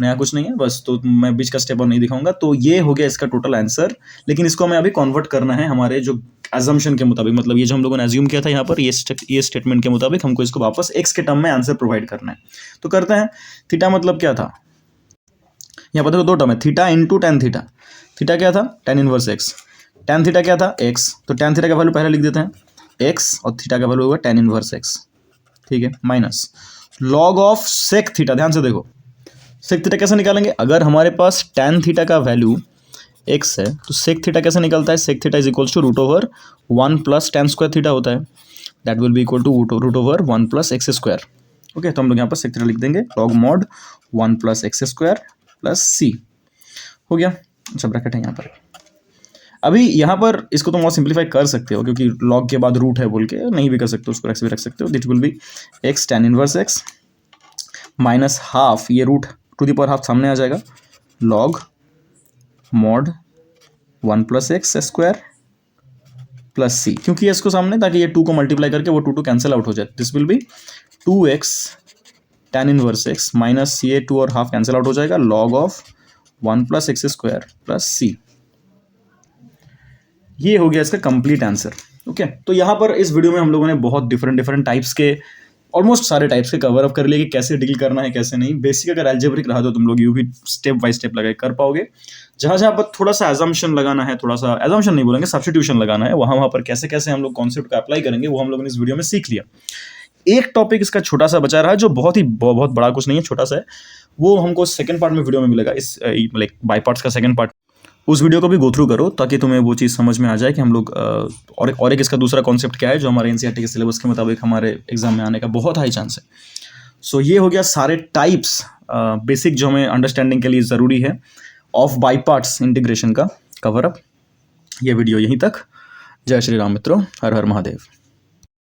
नया कुछ नहीं है बस। तो मैं बीच का स्टेप और नहीं दिखाऊंगा। तो ये हो गया इसका टोटल आंसर, लेकिन इसको हमें अभी कन्वर्ट करना है हमारे जो एजम्पशन के मुताबिक, मतलब ये जो हम लोगों ने एज्यूम किया था यहाँ पर, ये स्टेटमेंट के मुताबिक हमको इसको वापस एक्स के टर्म में आंसर प्रोवाइड करना है। तो करते हैं। थीटा मतलब क्या था, यहाँ पर देखो 2 टर्म है, theta into tan theta. Theta क्या था, tan inverse x. Tan theta क्या था, एक्स। तो टैन थीटा का वैल्यू पहले लिख देते हैं, एक्स, और थीटा का वैल्यू होगा tan इनवर्स एक्स, ठीक है, minus log of sec theta. ध्यान से देखो सेक थीटा कैसे निकालेंगे, अगर हमारे पास tan थीटा का वैल्यू एक्स है तो सेक थीटा कैसे निकलता है, sec theta is equals to root over 1 plus tan square theta होता है, that will be equal to root over 1 plus x square. Okay, तो हम लोग यहाँ पर सेक थीटा लिख देंगे log mod 1 plus x square plus सी, हो गया। अच्छा, ब्रैकेट है यहाँ पर। अभी यहाँ पर इसको तुम और सिंप्लीफाई कर सकते हो, क्योंकि लॉग के बाद रूट है बोल के नहीं भी कर सकते हो, उसको एक्स भी रख सकते हो। That will be x tan inverse x minus half, ये root to the power half सामने आ जाएगा, log mod 1 plus x square plus c, क्योंकि ये इसको सामने, ताकि ये 2 को मल्टीप्लाई करके वो 2 कैंसिल आउट हो जाए। This will be 2x tan inverse x minus ये 2 और हाफ कैंसिल आउट हो जाएगा, log of 1 plus x square plus c. ये हो गया इसका कंप्लीट आंसर। ओके, तो यहाँ पर इस वीडियो में हम लोगों ने बहुत डिफरेंट टाइप्स के, ऑलमोस्ट सारे टाइप्स के कवर अप कर लिए कि कैसे डील करना है कैसे नहीं। बेसिक अगर अलजेब्रिक रहा तो तुम लोग यू भी स्टेप बाय स्टेप लगा कर पाओगे। जहाँ पर थोड़ा सा एजम्पशन लगाना है, थोड़ा सा एजम्पशन नहीं बोलेंगे, सब्स्टिट्यूशन लगाना है, वहाँ पर कैसे कैसे हम लोग कॉन्सेप्ट को अप्लाई करेंगे वो हम लोगों ने इस वीडियो में सीख लिया। एक टॉपिक इसका छोटा सा बचा रहा है जो बहुत बड़ा कुछ नहीं है, छोटा सा है, वो हमको सेकंड पार्ट में वीडियो में मिलेगा। इस लाइक बाई पार्ट्स का सेकंड पार्ट, उस वीडियो को भी गो थ्रू करो ताकि तुम्हें वो चीज़ समझ में आ जाए कि हम लोग और एक इसका दूसरा कॉन्सेप्ट क्या है जो हमारे एनसीईआरटी के सिलेबस के मुताबिक हमारे एग्जाम में आने का बहुत हाई चांस है। सो ये हो गया सारे टाइप्स बेसिक जो हमें अंडरस्टैंडिंग के लिए ज़रूरी है ऑफ बाई पार्ट्स इंटीग्रेशन का कवर अप। ये वीडियो यहीं तक। जय श्री राम मित्रों, हर हर महादेव।